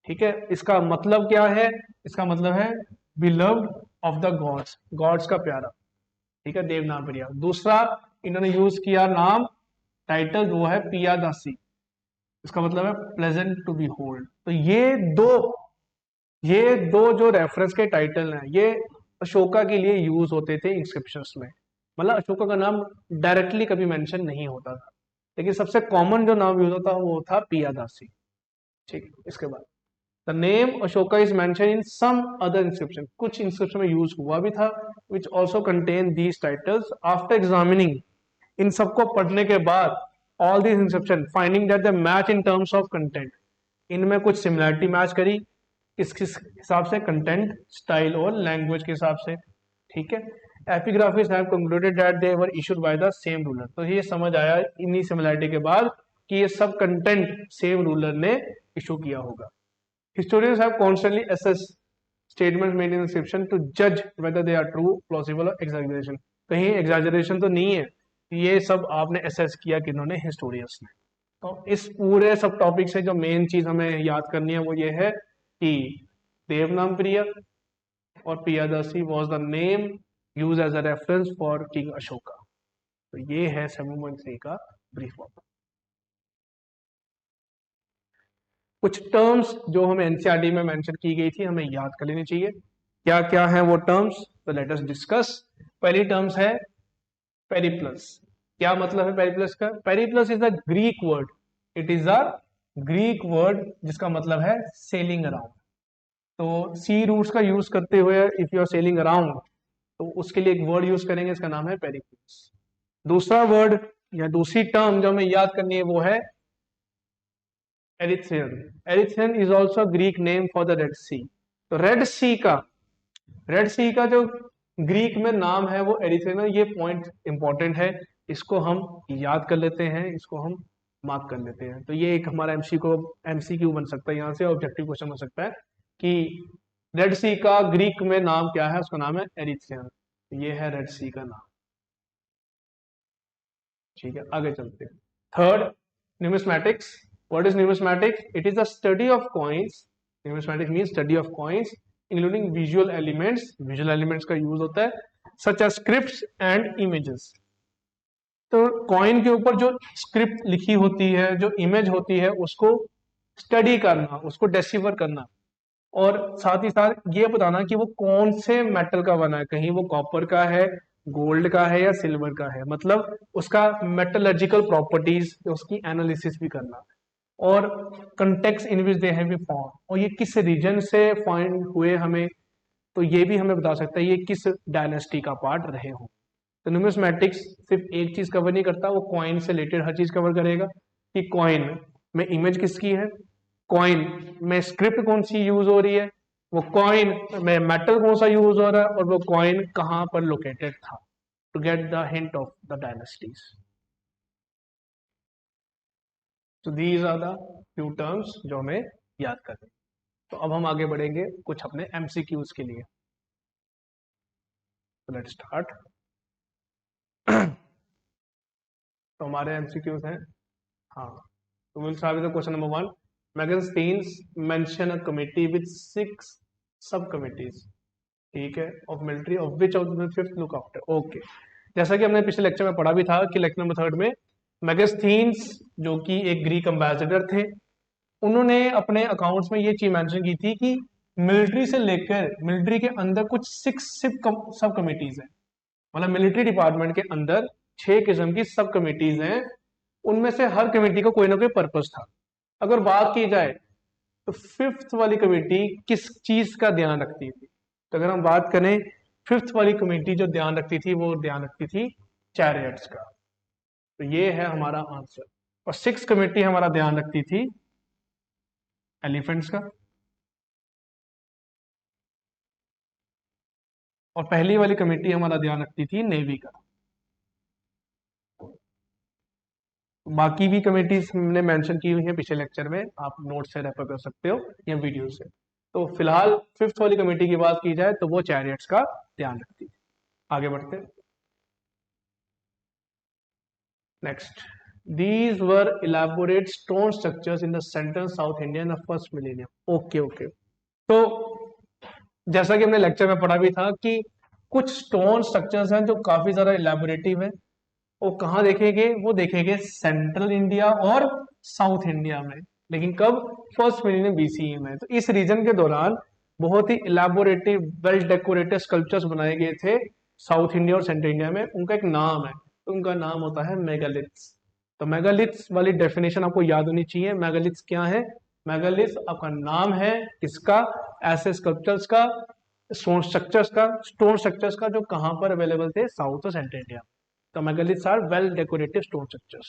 Speaker 1: ठीक है, इसका मतलब क्या है? इसका मतलब है beloved of the gods, gods का प्यारा। ठीक है, देव नाम प्रिया। दूसरा, इन्होंने यूज किया नाम टाइटल वो है पियादासी, इसका मतलब है प्लेजेंट टू बी होल्ड। तो ये दो जो रेफरेंस के टाइटल हैं ये अशोका के लिए यूज होते थे इंस्क्रिप्शंस में। मतलब अशोका का नाम डायरेक्टली कभी मेंशन नहीं होता था, लेकिन सबसे कॉमन जो नाम यूज होता वो था पियादासी। ठीक, इसके बाद the name Ashoka is mention in some other inscription, कुछ इंस्क्रिप्शन में यूज हुआ भी था, which also contain these titles. After examining, इन सबको पढ़ने के बाद, all these inscription finding that the match in terms of content, इनमें कुछ सिमिलरिटी मैच करी, किस हिसाब से, कंटेंट, स्टाइल और लैंग्वेज के हिसाब से। ठीक है, epigraphist have concluded that they were issued by the same ruler. तो ये समझ आया इन्हीं सिमिलरिटी के बाद कि ये सब कंटेंट सेम रूलर ने इशू किया होगा। Historians have constantly assess statement made in inscription to जज whether they are true, plausible और एग्जैजरेशन, कहीं एग्जैजरेशन तो नहीं है। ये सब आपने असेस किया किन्होंने, हिस्टोरियंस ने। तो इस पूरे सब टॉपिक से जो मेन चीज हमें याद करनी है वो ये है कि देवनाम प्रिय और Piyadasi was the name use as a reference for king Ashoka. तो ये है 7.3 का ब्रीफ फॉर्म। कुछ टर्म्स जो हमें एनसीईआरटी में मेंशन की गई थी हमें याद कर लेनी चाहिए। क्या क्या है वो टर्म्स, तो लेट अस डिस्कस। पहली टर्म्स है पेरिप्लस। क्या मतलब है पेरिप्लस का? Periplus is a Greek word, it is a Greek word जिसका मतलब है सेलिंग अराउंड। तो सी रूट्स का यूज करते हुए if you are selling around, तो उसके लिए एक वर्ड यूज करेंगे, इसका नाम है पेरिप्लस। दूसरा वर्ड या दूसरी टर्म जो हमें याद करनी है वो है Erythraean. Erythraean is also Greek name for the red sea. तो रेड सी का जो ग्रीक में नाम है वो एरिथ्रियन है। ये पॉइंट इंपॉर्टेंट है, इसको हम याद कर लेते हैं, इसको हम मार्क कर लेते हैं। तो ये एक हमारा एमसीक्यू बन सकता है, यहाँ से ऑब्जेक्टिव क्वेश्चन हो सकता है कि रेड सी का ग्रीक में नाम क्या है, उसका नाम है एरिथ्रियन। ये है रेड सी का नाम। ठीक है, आगे चलते हैं। Third, numismatics. What is numismatics? It is the study of coins. Numismatics means study of coins including visual elements. Visual elements का यूज होता है such as scripts and images. तो कॉइन के ऊपर जो स्क्रिप्ट लिखी होती है, जो इमेज होती है, उसको स्टडी करना, उसको डेसिफर करना, और साथ ही साथ ये बताना कि वो कौन से मेटल का बना है, कहीं वो कॉपर का है, गोल्ड का है या सिल्वर का है। मतलब उसका मेटलर्जिकल प्रॉपर्टीज, उसकी एनालिसिस भी करना, और context in which they have been found, और ये किस रीजन से फाइंड हुए हमें, तो ये भी हमें बता सकता है ये किस डायनेस्टी का पार्ट रहे हो। तो न्यूमिस्मैटिक्स सिर्फ एक चीज कवर नहीं करता, वो कॉइन से रिलेटेड हर चीज कवर करेगा कि कॉइन में इमेज किसकी है, कॉइन में स्क्रिप्ट कौन सी यूज हो रही है, वो कॉइन में मेटल कौन सा यूज हो रहा है, और वो कॉइन कहां पर लोकेटेड था, to get the hint of the dynasties. तो these are the few terms जो हमें याद करने। तो अब हम आगे बढ़ेंगे कुछ अपने एमसीक्यूज के लिए। Let's start. तो हमारे एमसीक्यूज हैं, हाँ, तो will start with question number 1। Megasthenes mention a committee with 6 sub committees, ठीक है, of military, of which of the fifth look after. Okay, जैसा कि हमने पिछले लेक्चर में पढ़ा भी था कि लेक्चर नंबर 3 में मैगस्टीन्स जो कि एक ग्रीक एम्बेसडर थे, उन्होंने अपने अकाउंट्स में ये चीज मेंशन की थी कि मिलिट्री से लेकर मिलिट्री के अंदर कुछ 6 सब कमिटीज हैं। मतलब मिलिट्री डिपार्टमेंट के अंदर 6 किस्म की सब कमिटीज हैं, उनमें से हर कमेटी का कोई ना कोई पर्पस था। अगर बात की जाए तो फिफ्थ वाली कमेटी किस चीज का ध्यान रखती थी, तो अगर हम बात करें फिफ्थ वाली कमेटी जो ध्यान रखती थी वो ध्यान रखती थी चैरियट्स का। तो ये है हमारा आंसर। और 6 कमेटी हमारा ध्यान रखती थी एलिफेंट्स का, और पहली वाली कमेटी हमारा ध्यान रखती थी नेवी का। बाकी भी कमेटीज हमने मेंशन की हुई है पिछले लेक्चर में, आप नोट से रेफर कर सकते हो या वीडियो से। तो फिलहाल फिफ्थ वाली कमेटी की बात की जाए तो वो चैरियट्स का ध्यान रखती है। आगे बढ़ते हैं। Next, these were elaborate stone structures in the central south India in the first millennium. Okay okay, तो जैसा कि हमने लेक्चर में पढ़ा भी था कि कुछ स्टोन स्ट्रक्चर्स हैं जो काफी ज्यादा इलेबोरेटिव है, वो कहाँ देखेंगे, वो देखेंगे सेंट्रल इंडिया और साउथ इंडिया में, लेकिन कब, फर्स्ट मिलियन बीसीई में। तो इस रीजन के दौरान बहुत ही इलेबोरेटिव वेल डेकोरेटेड स्कल्पचर्स बनाए गए थे साउथ इंडिया और सेंट्रल इंडिया में। उनका एक नाम है, तो उनका नाम होता है मेगालिथ्स। तो मेगालिथ्स वाली डेफिनेशन आपको याद होनी चाहिए। मेगालिथ्स क्या है, मेगालिथ्स आपका नाम है किसका, ऐसे स्कल्पचर्स का, स्टोन स्ट्रक्चर्स का जो कहां पर अवेलेबल थे, साउथ और सेंट्रल इंडिया। तो megaliths are well decorated stone structures.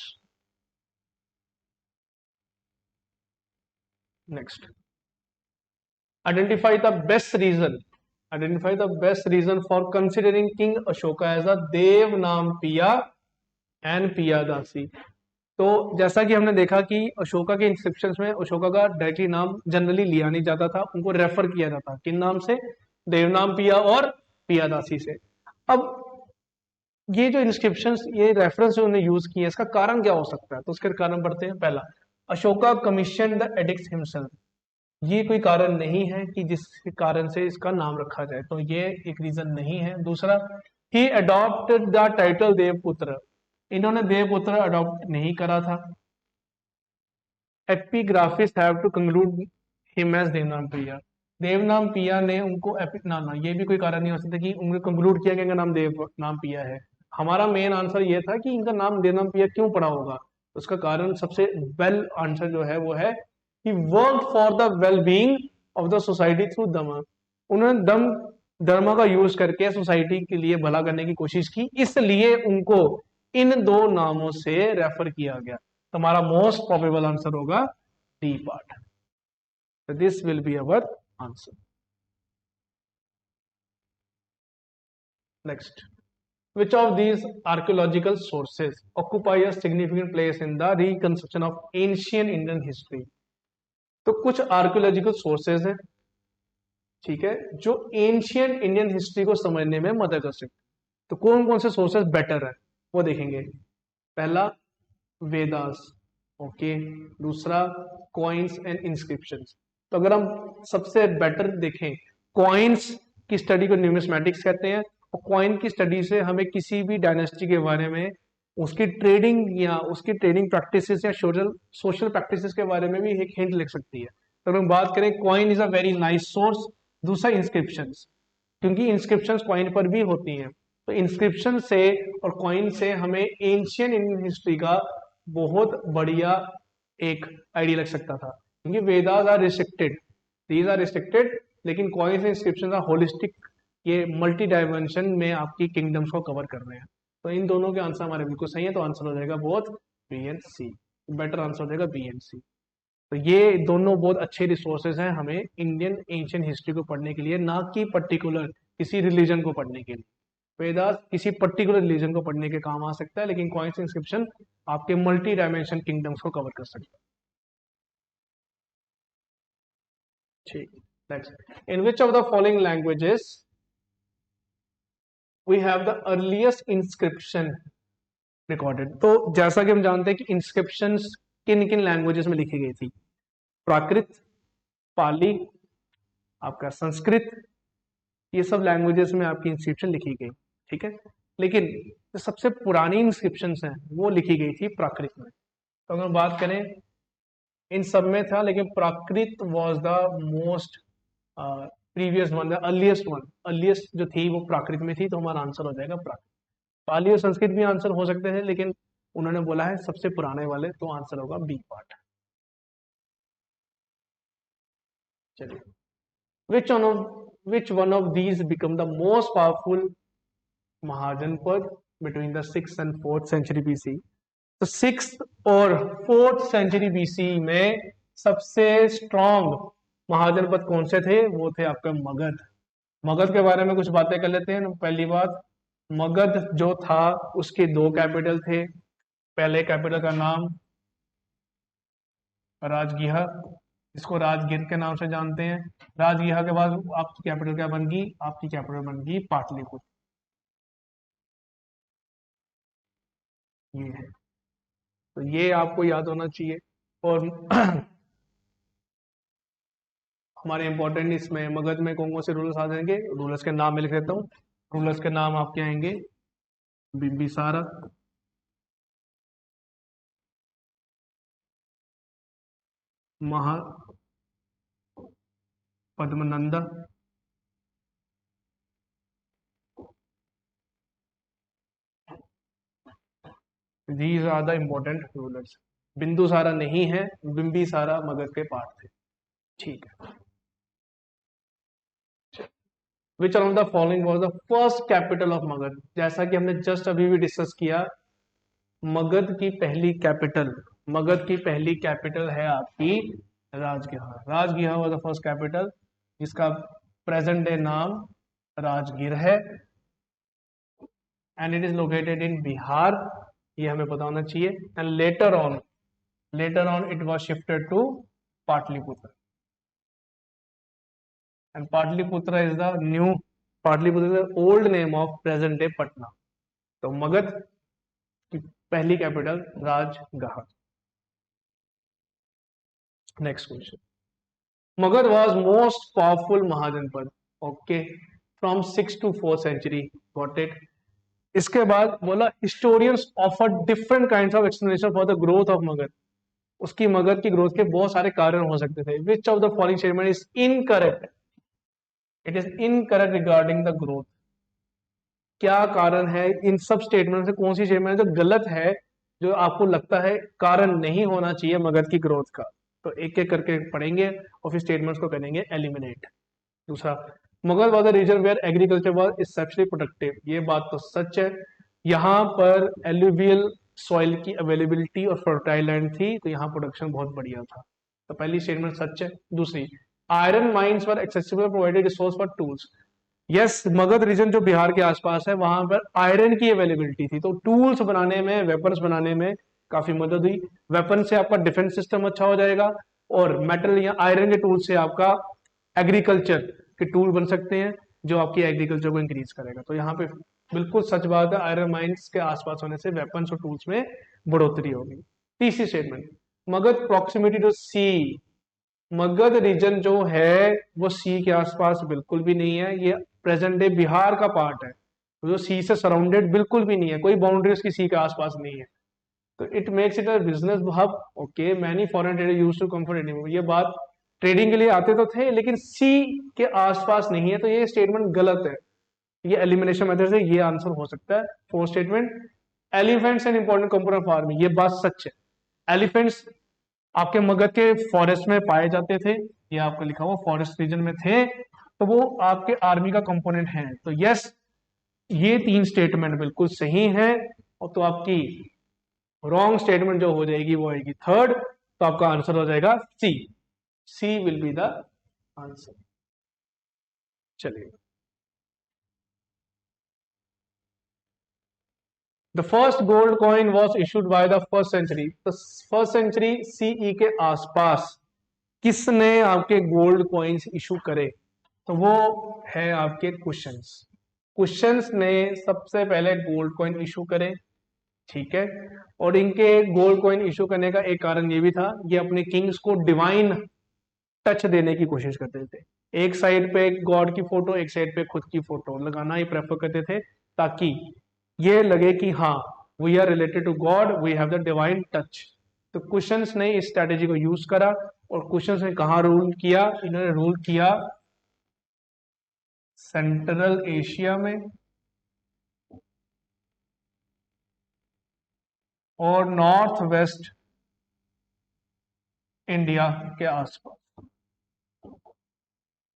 Speaker 1: Next, identify the best reason, identify the best reason for considering king Ashoka as a Devanampiya and पियादासी। तो जैसा कि हमने देखा कि अशोका के इंस्क्रिप्शंस में अशोका का डायरेक्टली नाम जनरली लिया नहीं जाता था, उनको रेफर किया जाता किन नाम से, देवनाम पिया और पियादासी से। अब ये जो इंस्क्रिप्शंस, ये रेफरेंस जो उन्होंने यूज किए, इसका कारण क्या हो सकता है, तो उसके कारण पढ़ते हैं। पहला, Ashoka commission the addicts himself. ये कोई कारण नहीं है कि जिस कारण से इसका नाम रखा जाए, तो ये एक रीजन नहीं है। दूसरा, he adopted the title Devaputra, इन्होंने देवपुत्र अडॉप्ट नहीं करा था। Epigraphist have to conclude him as Devanampiya, देवनाम पिया ने उनको ना ये भी कोई कारण नहीं हो सकता कि उनको कंक्लूड किया कि इनका नाम देव नाम पिया है। हमारा मेन आंसर ये था कि इनका नाम देवनाम पिया क्यों पड़ा होगा, उसका कारण सबसे वेल आंसर जो है वो है कि work for the well being of the society through दमा। उन्होंने धर्म का यूज करके सोसाइटी के लिए भला करने की कोशिश की, इसलिए उनको इन दो नामों से रेफर किया गया। तो हमारा मोस्ट प्रोबेबल आंसर होगा D part. This will be our answer. Next, which of these archaeological sources occupy a significant place in the reconstruction of ancient Indian history? तो कुछ आर्कियोलॉजिकल सोर्सेज हैं, ठीक है, जो एंशियंट इंडियन हिस्ट्री को समझने में मदद कर सकते। तो कौन कौन से सोर्सेज बेटर है वो देखेंगे। पहला, वेदास, ओके। दूसरा, कॉइन्स एंड इंस्क्रिप्शंस। तो अगर हम सबसे बेटर देखें, कॉइन्स की स्टडी को न्यूमिस्मेटिक्स कहते हैं, और कॉइन की स्टडी से हमें किसी भी डायनेस्टी के बारे में, उसकी ट्रेडिंग या उसकी ट्रेडिंग प्रैक्टिसेस या सोशल प्रैक्टिसेस के बारे में भी एक हिंट लिख सकती है। तो अगर हम बात करें, coin is a very nice source. दूसरा, इंस्क्रिप्शंस, क्योंकि इंस्क्रिप्शंस कॉइन पर भी होती हैं। तो इंस्क्रिप्शन से और कॉइन से हमें एंशियंट इंडियन हिस्ट्री का बहुत बढ़िया एक आइडिया लग सकता था, क्योंकि Vedas are restricted, these are restricted, लेकिन coins and inscription are holistic, ये मल्टी डायमेंशन में आपकी किंगडम्स को कवर कर रहे हैं। तो इन दोनों के आंसर हमारे बिल्कुल सही है, तो आंसर हो जाएगा both B and C. Better answer हो जाएगा बी एंड सी। तो ये दोनों बहुत अच्छे रिसोर्सेज हैं हमें इंडियन एंशियंट हिस्ट्री को पढ़ने के लिए, ना कि पर्टिकुलर किसी रिलीजन को पढ़ने के लिए। वेदास किसी पर्टिकुलर रिलीजन को पढ़ने के काम आ सकता है, लेकिन कॉइन्स इंस्क्रिप्शन आपके मल्टी डायमेंशन किंगडम्स को कवर कर सकता है। ठीक, next, in which of the following languages we have the earliest inscription recorded. तो जैसा कि हम जानते हैं कि इंस्क्रिप्शन किन किन लैंग्वेजेस में लिखी गई थी, प्राकृत, पाली, आपका संस्कृत, ये सब लैंग्वेजेस में आपकी इंस्क्रिप्शन लिखी गई, ठीक है। लेकिन जो सबसे पुरानी इंस्क्रिप्शन हैं वो लिखी गई थी प्राकृत में। तो अगर बात करें, इन सब में था, लेकिन Prakrit was the most previous one, the earliest one, earliest जो थी वो प्राकृत में थी, तो हमारा आंसर हो जाएगा प्राकृत। पाली और संस्कृत भी आंसर हो सकते हैं, लेकिन उन्होंने बोला है सबसे पुराने वाले, तो आंसर होगा बी पार्ट। चलिए, which one of these become the most powerful महाजनपद between the 6th and 4th century BC? तो 6th और 4th century BC में सबसे स्ट्रॉन्ग महाजनपद कौन से थे, वो थे आपके मगध। मगध के बारे में कुछ बातें कर लेते हैं। पहली बात, मगध जो था उसके दो कैपिटल थे। पहले कैपिटल का नाम राजगृह, इसको राजगीर के नाम से जानते हैं। राजगृह के बाद आपकी कैपिटल क्या बन गई, आपकी कैपिटल बन गई पाटलिपुत्र। ये है, तो ये आपको याद होना चाहिए। और हमारे इंपॉर्टेंट इसमें मगध में कौन कौन से रूलर्स आ जाएंगे, रूलर्स के नाम में लिख देता हूँ। रूलर्स के नाम आपके आएंगे, Bimbisara, Padmananda, these are the important rulers. Bindusara नहीं है, बिंबिसारा मगध के पार्ट थे। ठीक है। Which of the following was the first capital of Magadha? जैसा कि हमने जस्ट अभी भी डिस्कस किया, मगध की पहली कैपिटल, मगध की पहली कैपिटल है आपकी Rajgir. Rajgir was the first capital, जिसका प्रेजेंट डे नाम राजगीर है, and it is located in Bihar. ये हमें पता होना चाहिए। And later on it was shifted to Pataliputra, and Pataliputra is the new, Pataliputra is the old name of present day Patna. तो मगध की पहली capital Rajgarh. Next question, Magadha was most powerful mahajanapada, okay, from 6 to 4 century, got it. इसके बाद बोला historians offer different kinds of explanation for the growth of Magadh. उसकी मगध की growth के बहुत सारे कारण हो सकते थे। विच of the following statement is incorrect? It is incorrect regarding the growth. क्या कारण है इन सब स्टेटमेंट से? कौन सी स्टेटमेंट जो गलत है, जो आपको लगता है कारण नहीं होना चाहिए मगध की ग्रोथ का? तो एक एक करके पढ़ेंगे और फिर स्टेटमेंट्स को करेंगे एलिमिनेट। दूसरा, Mughal was the region where agriculture was exceptionally productive. ये बात तो सच है, यहाँ पर एलुवियल सॉइल की अवेलेबिलिटी और फर्टाइल लैंड थी, तो यहाँ प्रोडक्शन बहुत बढ़िया था। तो पहली स्टेटमेंट सच है। दूसरी, iron mines were accessible, provided resource for tools. Yes, Magadha region जो बिहार के आसपास है, वहां पर आयरन की अवेलेबिलिटी थी, तो टूल्स बनाने में, वेपन्स बनाने में काफी मदद हुई। वेपन से आपका डिफेंस सिस्टम अच्छा हो जाएगा, और मेटल या आयरन के टूल से आपका एग्रीकल्चर के टूल बन सकते हैं, जो आपकी एग्रीकल्चर को इंक्रीज करेगा। तो यहाँ पे बिल्कुल सच बात है, आयरन माइंस के आसपास होने से वेपन्स और टूल्स में बढ़ोतरी होगी। तीसरी statement, Magadha proximity to sea. Magadha region जो है वो सी के आसपास बिल्कुल भी नहीं है, ये प्रेजेंट डे बिहार का पार्ट है, तो जो सी से सराउंडेड बिल्कुल भी नहीं है, कोई बाउंड्री उसकी सी के आसपास नहीं है। तो it makes it a business hub, okay, many foreign trader used to come for India. ये बात, ट्रेडिंग के लिए आते तो थे, लेकिन सी के आसपास नहीं है, तो ये स्टेटमेंट गलत है। ये एलिमिनेशन मेथड से ये आंसर हो सकता है। Fourth statement, elephants an important component farming. ये बात सच है, एलिफेंट्स आपके मगध के फॉरेस्ट में पाए जाते थे, ये आपका लिखा हुआ फॉरेस्ट रीजन में थे, तो वो आपके आर्मी का कंपोनेंट है। तो यस, ये तीन स्टेटमेंट बिल्कुल सही है। और तो आपकी रॉन्ग स्टेटमेंट जो हो जाएगी वो आएगी थर्ड, तो आपका आंसर हो जाएगा C. C will be the answer. चलिए, the first gold coin was issued by the first century. तो फर्स्ट सेंचुरी सीई के आसपास किसने आपके गोल्ड कॉइन्स इशू करे? तो वो है आपके क्वेश्चंस। क्वेश्चंस ने सबसे पहले गोल्ड कॉइन इशू करे, ठीक है। और इनके गोल्ड कॉइन इशू करने का एक कारण ये भी था, ये अपने किंग्स को डिवाइन टच देने की कोशिश करते थे। एक साइड पे गॉड की फोटो, एक साइड पे खुद की फोटो लगाना ही प्रेफर करते थे, ताकि ये लगे कि हाँ, we are related to God, we have the divine touch. तो क्वेश्चंस ने इस स्ट्रेटेजी को यूज करा, और क्वेश्चंस ने कहा रूल किया? इन्होंने रूल किया सेंट्रल एशिया में और नॉर्थ वेस्ट इंडिया के आसपास।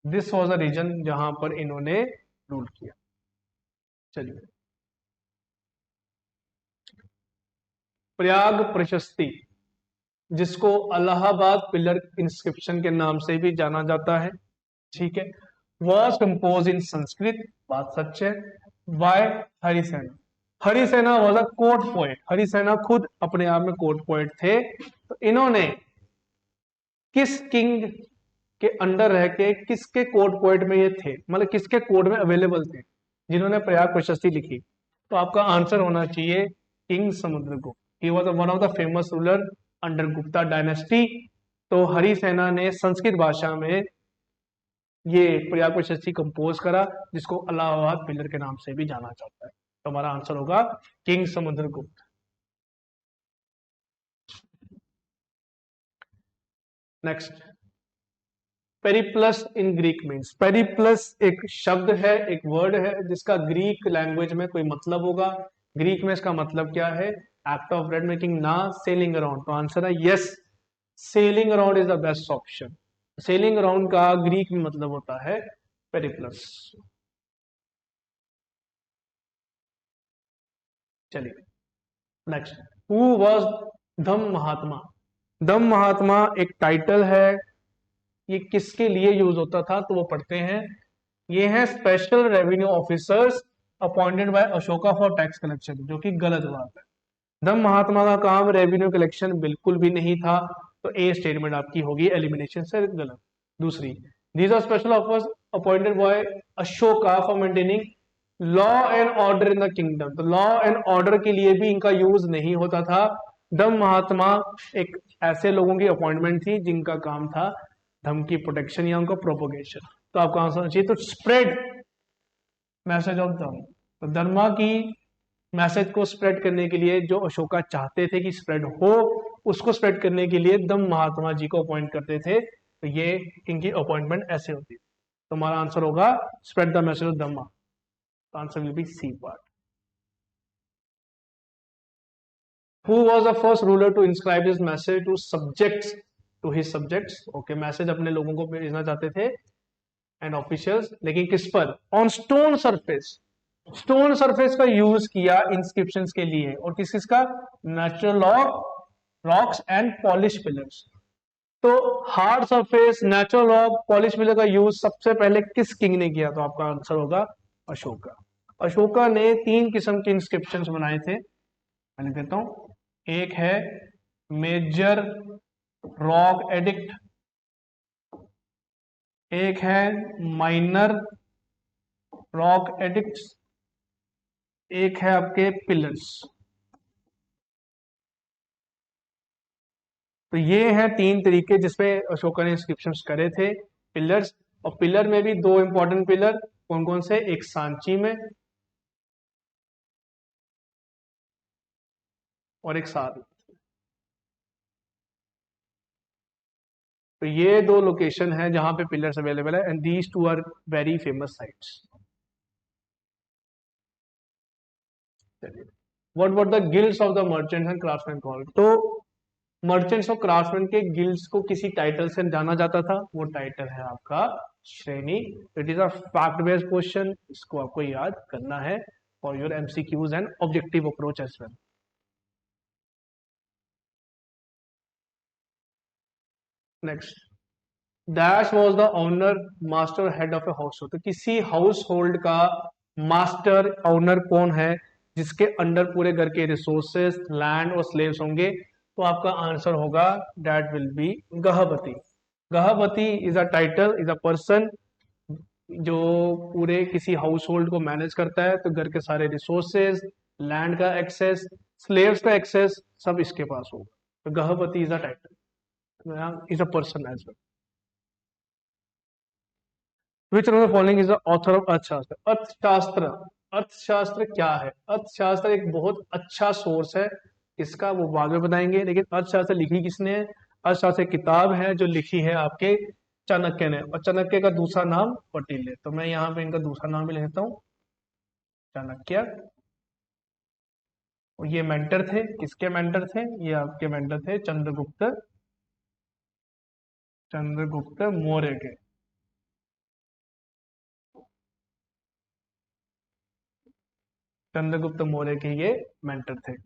Speaker 1: दिस वॉज अ रीजन जहां पर इन्होंने रूल किया। चलिए, प्रयाग प्रशस्ति, जिसको अलाहाबाद पिलर इंस्क्रिप्शन के नाम से भी जाना जाता है, ठीक है, वॉज कंपोज इन संस्कृत, बात सच है, by Harisena. Harisena was a court poet. Harisena खुद अपने आप में कोर्ट पोएट थे। तो इन्होंने किस किंग के अंडर रह के, किसके कोर्ट पोएट में ये थे, मतलब किसके कोर्ट में अवेलेबल थे जिन्होंने प्रयाग प्रशस्ति लिखी? तो आपका आंसर होना चाहिए king Samudragupta. He was one of the famous ruler under Gupta dynasty. तो हरिसेना ने संस्कृत भाषा में ये प्रयाग प्रशस्ति कंपोज करा, जिसको अलाहाबाद पिलर के नाम से भी जाना जाता है। तो हमारा आंसर होगा king Samudragupta. Next, Periplus in Greek means, Periplus एक शब्द है, एक वर्ड है जिसका ग्रीक लैंग्वेज में कोई मतलब होगा। ग्रीक में इसका मतलब क्या है? एक्ट ऑफ ब्रेड मेकिंग, ना सेलिंग अराउंड। तो आंसर है yes, selling around is the best option. Selling around का ग्रीक में मतलब होता है पेरिप्लस। चलिए नेक्स्ट, हु वॉज धम्म महात्मा? धम्म महात्मा एक टाइटल है, ये किसके लिए यूज होता था? तो वो पढ़ते हैं, ये है special revenue officers appointed by Ashoka for tax collection, जो कि गलत बात है। धम्म महात्मा का काम रेवेन्यू कलेक्शन बिल्कुल भी नहीं था, तो ए स्टेटमेंट आपकी होगी एलिमिनेशन से गलत। दूसरी, these are special officers appointed by Ashoka for maintaining law and order in the kingdom, तो लॉ एंड ऑर्डर के लिए भी इनका यूज नहीं होता था। धम्म महात्मा एक ऐसे लोगों की अपॉइंटमेंट थी जिनका काम था धर्म की प्रोटेक्शन या उनका प्रोपोगेशन। तो आपका आंसर चाहिए तो स्प्रेड मैसेज ऑफ धर्म, तो धर्मा की मैसेज को स्प्रेड करने के लिए जो अशोका चाहते थे कि स्प्रेड हो, उसको स्प्रेड करने के लिए धम्म महात्मा जी को अपॉइंट करते थे। तो ये इनकी अपॉइंटमेंट ऐसे होती है। तो हमारा आंसर होगा spread the message of dhamma. तो answer will be C part. Who was the first ruler to inscribe his message to subjects, to his subjects? Okay, message अपने लोगों को भेजना चाहते थे एंड ऑफिशियल्स, लेकिन किस पर? On stone surface. Stone surface का यूज किया इंस्क्रिप्शन के लिए, और किस किस का? Natural rocks and polish pillars. तो hard surface, natural rock, polish pillar का यूज सबसे पहले किस किंग ने किया? तो आपका आंसर होगा अशोका। अशोका ने 3 किस्म के इंस्क्रिप्शन बनाए थे, मैं लिख देता हूं। एक है मेजर रॉक एडिक्ट, एक है माइनर रॉक एडिक्ट्स, एक है आपके पिलर्स। तो ये हैं 3 तरीके जिसपे अशोका ने इंस्क्रिप्शन करे थे। पिलर्स, और पिलर में भी 2 इंपॉर्टेंट पिलर कौन कौन से? एक सांची में और एक सारनाथ। तो ये 2 लोकेशन है जहां पे पिलर्स अवेलेबल है, and these 2 are very famous sites. What were the guilds of the merchants and craftsman called? तो मर्चेंट्स और क्राफ्ट्समैन के गिल्ड्स को किसी टाइटल से जाना जाता था, वो टाइटल है आपका श्रेणी। It is a fact based question, इसको आपको याद करना है for your MCQs and objective approach as well. Next, dash was the owner master head of a household? तो किसी हाउस होल्ड का मास्टर ओनर कौन है जिसके अंडर पूरे घर के रिसोर्सेस, लैंड और स्लेव्स होंगे? तो आपका आंसर होगा that will be gahapati. Gahapati is a title, is a person जो पूरे किसी हाउस होल्ड को मैनेज करता है। तो घर के सारे रिसोर्सेज, लैंड का एक्सेस, स्लेव्स का एक्सेस सब इसके पास होगा। तो gahapati is a title, is a person as well. Which of the following is the author of Arthashastra? Arthashastra, अर्थशास्त्र क्या है? अर्थशास्त्र एक बहुत अच्छा सोर्स है, इसका वो बाद में बताएंगे। लेकिन अर्थशास्त्र लिखी किसने है? अर्थशास्त्र एक किताब है जो लिखी है आपके चाणक्य ने, और चाणक्य का दूसरा नाम कौटिल्य। तो मैं यहाँ पे इनका दूसरा नाम भी लेता हूँ, चाणक्य। और ये मेंटर थे, किसके मेंटर थे? ये आपके मेंटर थे चंद्रगुप्त, चंद्रगुप्त मौर्य के। चंद्रगुप्त मौर्य के ये मेंटर थे।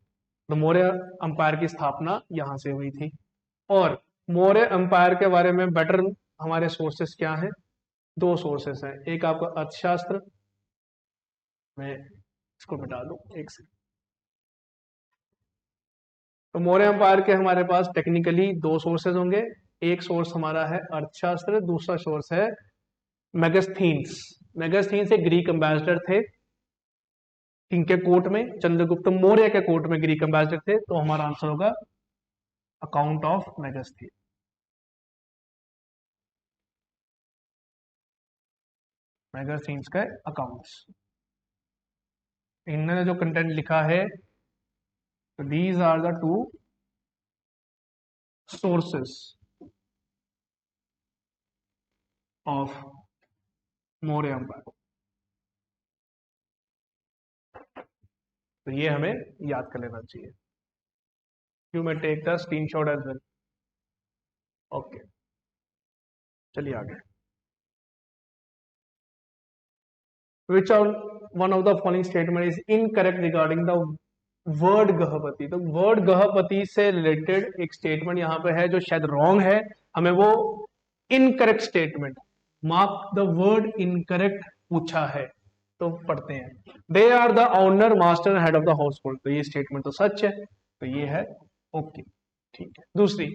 Speaker 1: तो मौर्य अंपायर की स्थापना यहां से हुई थी। और मौर्य अंपायर के बारे में बेटर हमारे सोर्सेस क्या हैं? 2 सोर्सेस हैं, एक आपका अर्थशास्त्र, मैं इसको मिटा दूं एक से। तो मौर्य अंपायर के हमारे पास टेक्निकली 2 सोर्सेज होंगे। एक सोर्स हमारा है अर्थशास्त्र, दूसरा सोर्स है मेगास्थीन्स। मेगास्थीन्स एक ग्रीक एम्बेसडर थे इनके कोर्ट में, चंद्रगुप्त मौर्य के कोर्ट में ग्रीक एम्बेसडर थे। तो हमारा आंसर होगा अकाउंट ऑफ मेगास्थीन, मेगास्थीन्स का अकाउंट्स। इन्होंने जो कंटेंट लिखा है, तो these are the 2 sources. Of Maurya empire. तो ये हमें याद कर लेना चाहिए। You may take the screenshot as well. Okay, चलिए आगे। Which of one of the following statement is incorrect regarding the word gahapati? तो वर्ड गहपति से रिलेटेड एक स्टेटमेंट यहाँ पे है जो शायद रॉन्ग है, हमें वो incorrect statement, mark the word incorrect पूछा है। तो पढ़ते हैं, they are the owner master head of the household. तो ये स्टेटमेंट तो सच है, तो ये है ओके, ठीक है। दूसरी,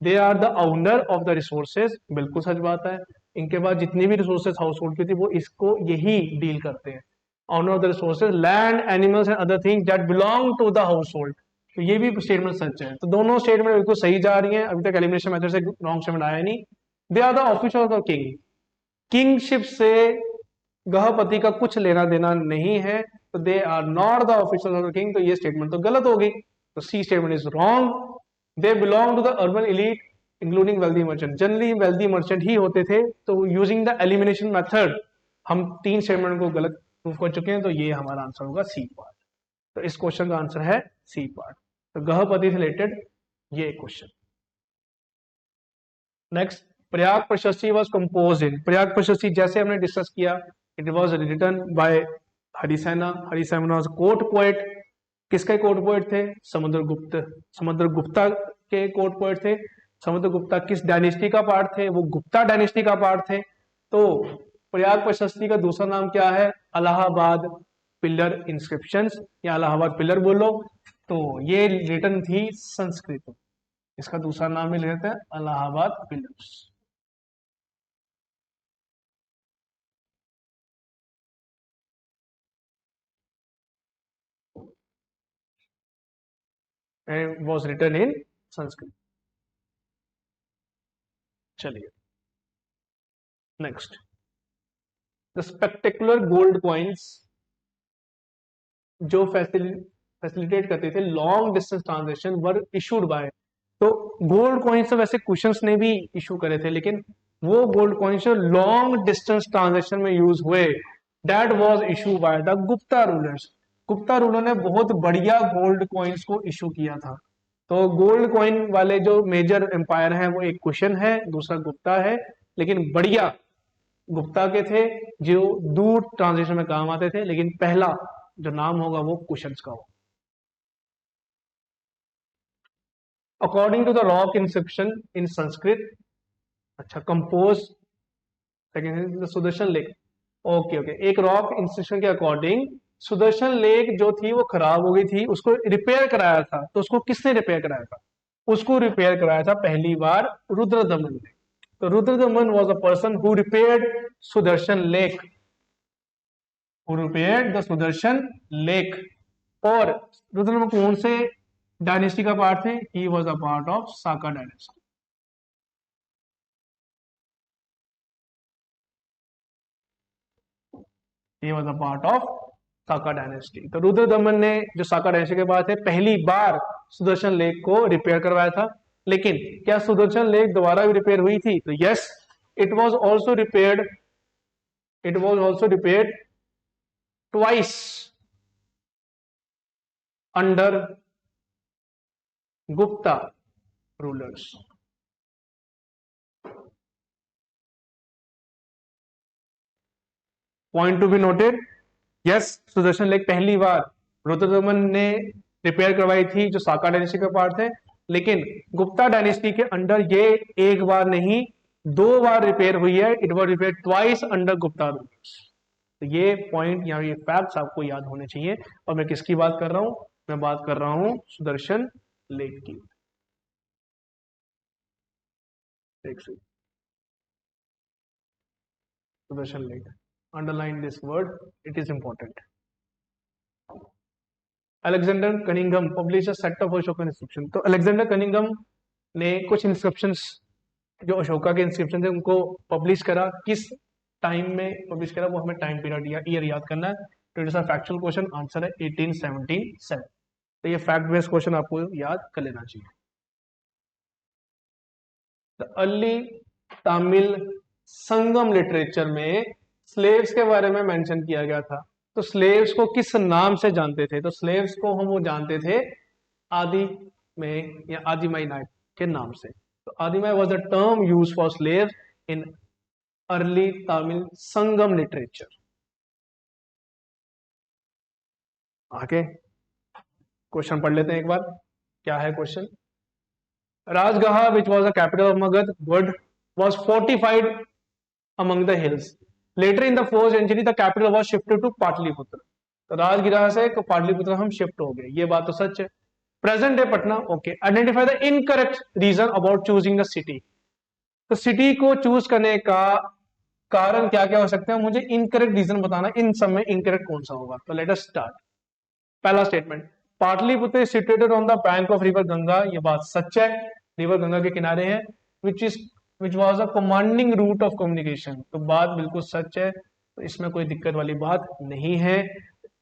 Speaker 1: they are the owner of the resources, बिल्कुल सच बात है। इनके पास जितनी भी रिसोर्सेज हाउस होल्ड की थी वो इसको यही डील करते हैं। Owner of the resources, land, animals and other things that belong to the household. तो ये भी स्टेटमेंट सच है। तो दोनों स्टेटमेंट बिल्कुल सही जा रही हैं, अभी तक एलिमिनेशन मेथड से रॉन्ग स्टेटमेंट आया नहीं। They are the officer of the king, kingship से गहपति का कुछ लेना देना नहीं है, तो they are not the officer of the king. तो ये स्टेटमेंट तो गलत हो गई, तो C statement is wrong. They belong to the urban elite including wealthy merchant, generally wealthy merchant ही होते थे। तो यूजिंग द एलिमिनेशन मेथड हम तीन स्टेटमेंट को गलत प्रूफ कर चुके हैं, तो ये हमारा आंसर होगा सी पार्ट। तो इस क्वेश्चन का आंसर है सी पार्ट। तो गहपति से रिलेटेड ये क्वेश्चन। नेक्स्ट, प्रयाग प्रशस्ति वॉज कंपोज इन। प्रयाग प्रशस्ति जैसे हमने डिस्कस किया, it was written by Harisena. Harisena was court poet. किसके कोर्ट पोएट थे? समुद्रगुप्त। समुद्रगुप्ता के कोर्ट पोएट थे। समुद्रगुप्ता किस डायनेस्टी का पार्ट थे? वो गुप्ता डायनेस्टी का पार्ट थे। तो प्रयाग प्रशस्ति का दूसरा नाम क्या है? इलाहाबाद पिलर इंस्क्रिप्शंस, या इलाहाबाद पिलर बोलो। तो ये रिटन थी संस्कृत में, इसका दूसरा नाम भी लेते हैं Allahabad pillars. And was written in Sanskrit. चलिए next, the spectacular gold coins जो फैसिलिटेट करते थे long distance transaction were issued by. तो गोल्ड कॉइन्स तो वैसे क्वेश्चंस ने भी इशू करे थे, लेकिन वो गोल्ड कॉइन्स जो लॉन्ग डिस्टेंस ट्रांजेक्शन में यूज हुए, that was issue by the Gupta rulers. Gupta ruler ने बहुत बढ़िया गोल्ड कॉइन्स को इशू किया था। तो गोल्ड कॉइन वाले जो मेजर एम्पायर हैं वो एक क्वेश्चन है, दूसरा गुप्ता है, लेकिन बढ़िया गुप्ता के थे जो दूर ट्रांजेक्शन में काम आते थे, लेकिन पहला जो नाम होगा वो क्वेश्चंस का होगा। According to the rock inscription in Sanskrit, अच्छा compose, second Sudarshan lake. Okay okay, एक रॉक इंस्क्रिप्शन के अकॉर्डिंग सुदर्शन लेक जो थी वो खराब हो गई थी, उसको रिपेयर कराया था। तो उसको किसने रिपेयर कराया था? उसको रिपेयर कराया था पहली बार रुद्रदमन ने। तो Rudradaman was a person who repaired Sudarshan lake, who repaired the Sudarshan lake. और रुद्रदमन कौन से डायनेस्टी का पार्ट थे? He was a part of Saka dynasty. He was a part of Saka dynasty. तो रुद्रदमन ने जो साका डायनेस्टी के बाद थे पहली बार सुदर्शन लेक को रिपेयर करवाया था। लेकिन क्या सुदर्शन लेक दोबारा भी रिपेयर हुई थी? तो yes, it was also repaired, it was also repaired twice under Gupta rulers. Point to be noted, yes, Sudarshan lake पहली बार रुद्रदमन ने रिपेयर करवाई थी जो साका डायनेस्टी के पार्ट थे, लेकिन गुप्ता डायनेस्टी के अंडर ये एक बार नहीं दो बार रिपेयर हुई है। It was repair twice under Gupta rulers. तो ये पॉइंट यहाँ, ये फैक्ट्स आपको याद होने चाहिए। और मैं किसकी बात कर रहा हूं? मैं बात कर रहा हूं सुदर्शन लेक की। Sudarshan lake, underline this word, it is important. Alexander Cunningham publish a set of Ashokan inscription. तो अलेक्जेंडर कनिंघम ने कुछ इंस्क्रिप्शंस जो अशोका के इंस्क्रिप्शन थे उनको पब्लिश करा। किस टाइम में पब्लिश करा? वो हमें टाइम पीरियड या ईयर याद करना है। तो it is a factual question, answer है 1877। तो ये फैक्ट बेस्ड क्वेश्चन आपको याद कर लेना चाहिए। The early Tamil Sangam literature में स्लेव्स के बारे में मेंशन किया गया था। तो स्लेव्स को किस नाम से जानते थे? तो स्लेव्स को हम वो जानते थे आदि में या आदिमाई नायक के नाम से। तो adimai was the term use for slaves in early Tamil Sangam literature. आगे क्वेश्चन पढ़ लेते हैं एक बार। क्या है question? Rajagaha which was the capital of Magadha was fortified among the hills. Later in the 4th century the capital was shifted to Pataliputra. तो राजगिरा से पाटलिपुत्र हम शिफ्ट हो गए, ये बात तो सच है। Present day Patna, okay. Identify the incorrect reason about choosing the city. तो सिटी को चूज करने का कारण क्या क्या हो सकते हैं, मुझे इनकरेक्ट रीजन बताना, इन सब में इनकरेक्ट कौन सा होगा। तो लेट अस स्टार्ट। पहला statement, Pataliputra situated on the bank of river Ganga, ये बात सच है, रिवर गंगा के किनारे है। Which was a commanding route of communication, तो बात बिल्कुल सच है, तो इसमें कोई दिक्कत वाली बात नहीं है।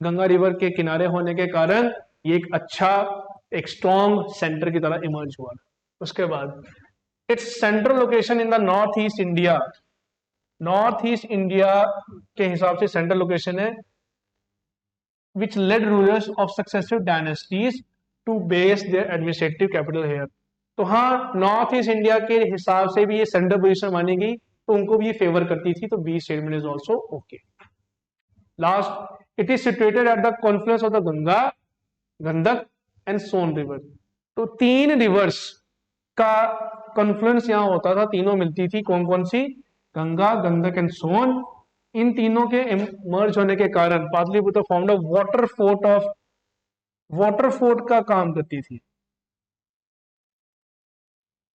Speaker 1: गंगा रिवर के किनारे होने के कारण ये एक अच्छा, एक स्ट्रॉन्ग सेंटर की तरह इमर्ज हुआ। उसके बाद it's central location in the north east India, north east India के हिसाब से सेंट्रल लोकेशन है। which led rulers of successive dynasties to base their administrative capital here। तो हाँ, नॉर्थ ईस्ट इंडिया के हिसाब से भी ये सेंट्रल पोजीशन मानी गई, तो उनको भी ये फेवर करती थी, तो B statement is also okay. Last, it is situated at the confluence of the Ganga, Gandak and Son river. तो 3 रिवर्स का कॉन्फ्लुएंस यहाँ होता था, तीनों मिलती थी, कौन कौन सी? गंगा, गंडक एंड सोन। इन तीनों के मर्ज होने के कारण पाटलिपुत्र फॉर्म्ड वाटर फोर्ट का काम करती थी।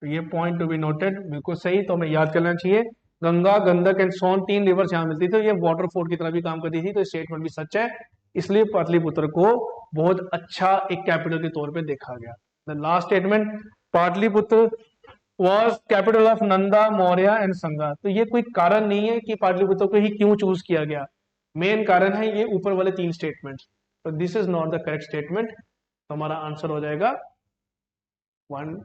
Speaker 1: तो ये पॉइंट टू बी नोटेड, बिल्कुल सही, तो हमें याद करना चाहिए। गंगा, गंडक एंड सोन 3 रिवर्स यहाँ मिलती थी, ये वाटर फोर्ट की तरह भी काम करती थी, तो स्टेटमेंट भी सच है। इसलिए पाटलिपुत्र को बहुत अच्छा एक कैपिटल के तौर पे देखा गया। The last statement, Pataliputra was capital of Nanda, Maurya and संगा। तो ये कोई कारण नहीं है कि पाटलिपुत्र को ही क्यों चूज किया गया, मेन कारण है ये ऊपर वाले 3 स्टेटमेंट। तो this is not the correct statement. तो हमारा आंसर हो जाएगा 1,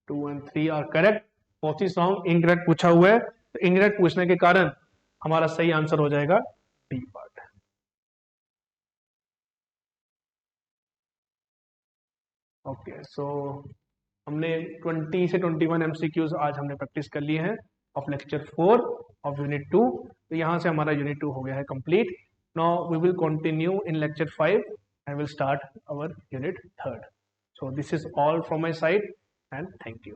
Speaker 1: 2 and 3 are correct. Fourth is wrong, incorrect पूछा हुआ है, तो इनकरेक्ट पूछने के कारण हमारा सही आंसर हो जाएगा डी पार्ट। ओके, सो हमने 20 से 21 एमसीक्यूज आज हमने प्रैक्टिस कर लिए हैं ऑफ लेक्चर 4 ऑफ यूनिट 2। तो यहाँ से हमारा यूनिट 2 हो गया है complete. Now we will continue in lecture 5 and will start our unit 3rd। So this is all from my side and thank you.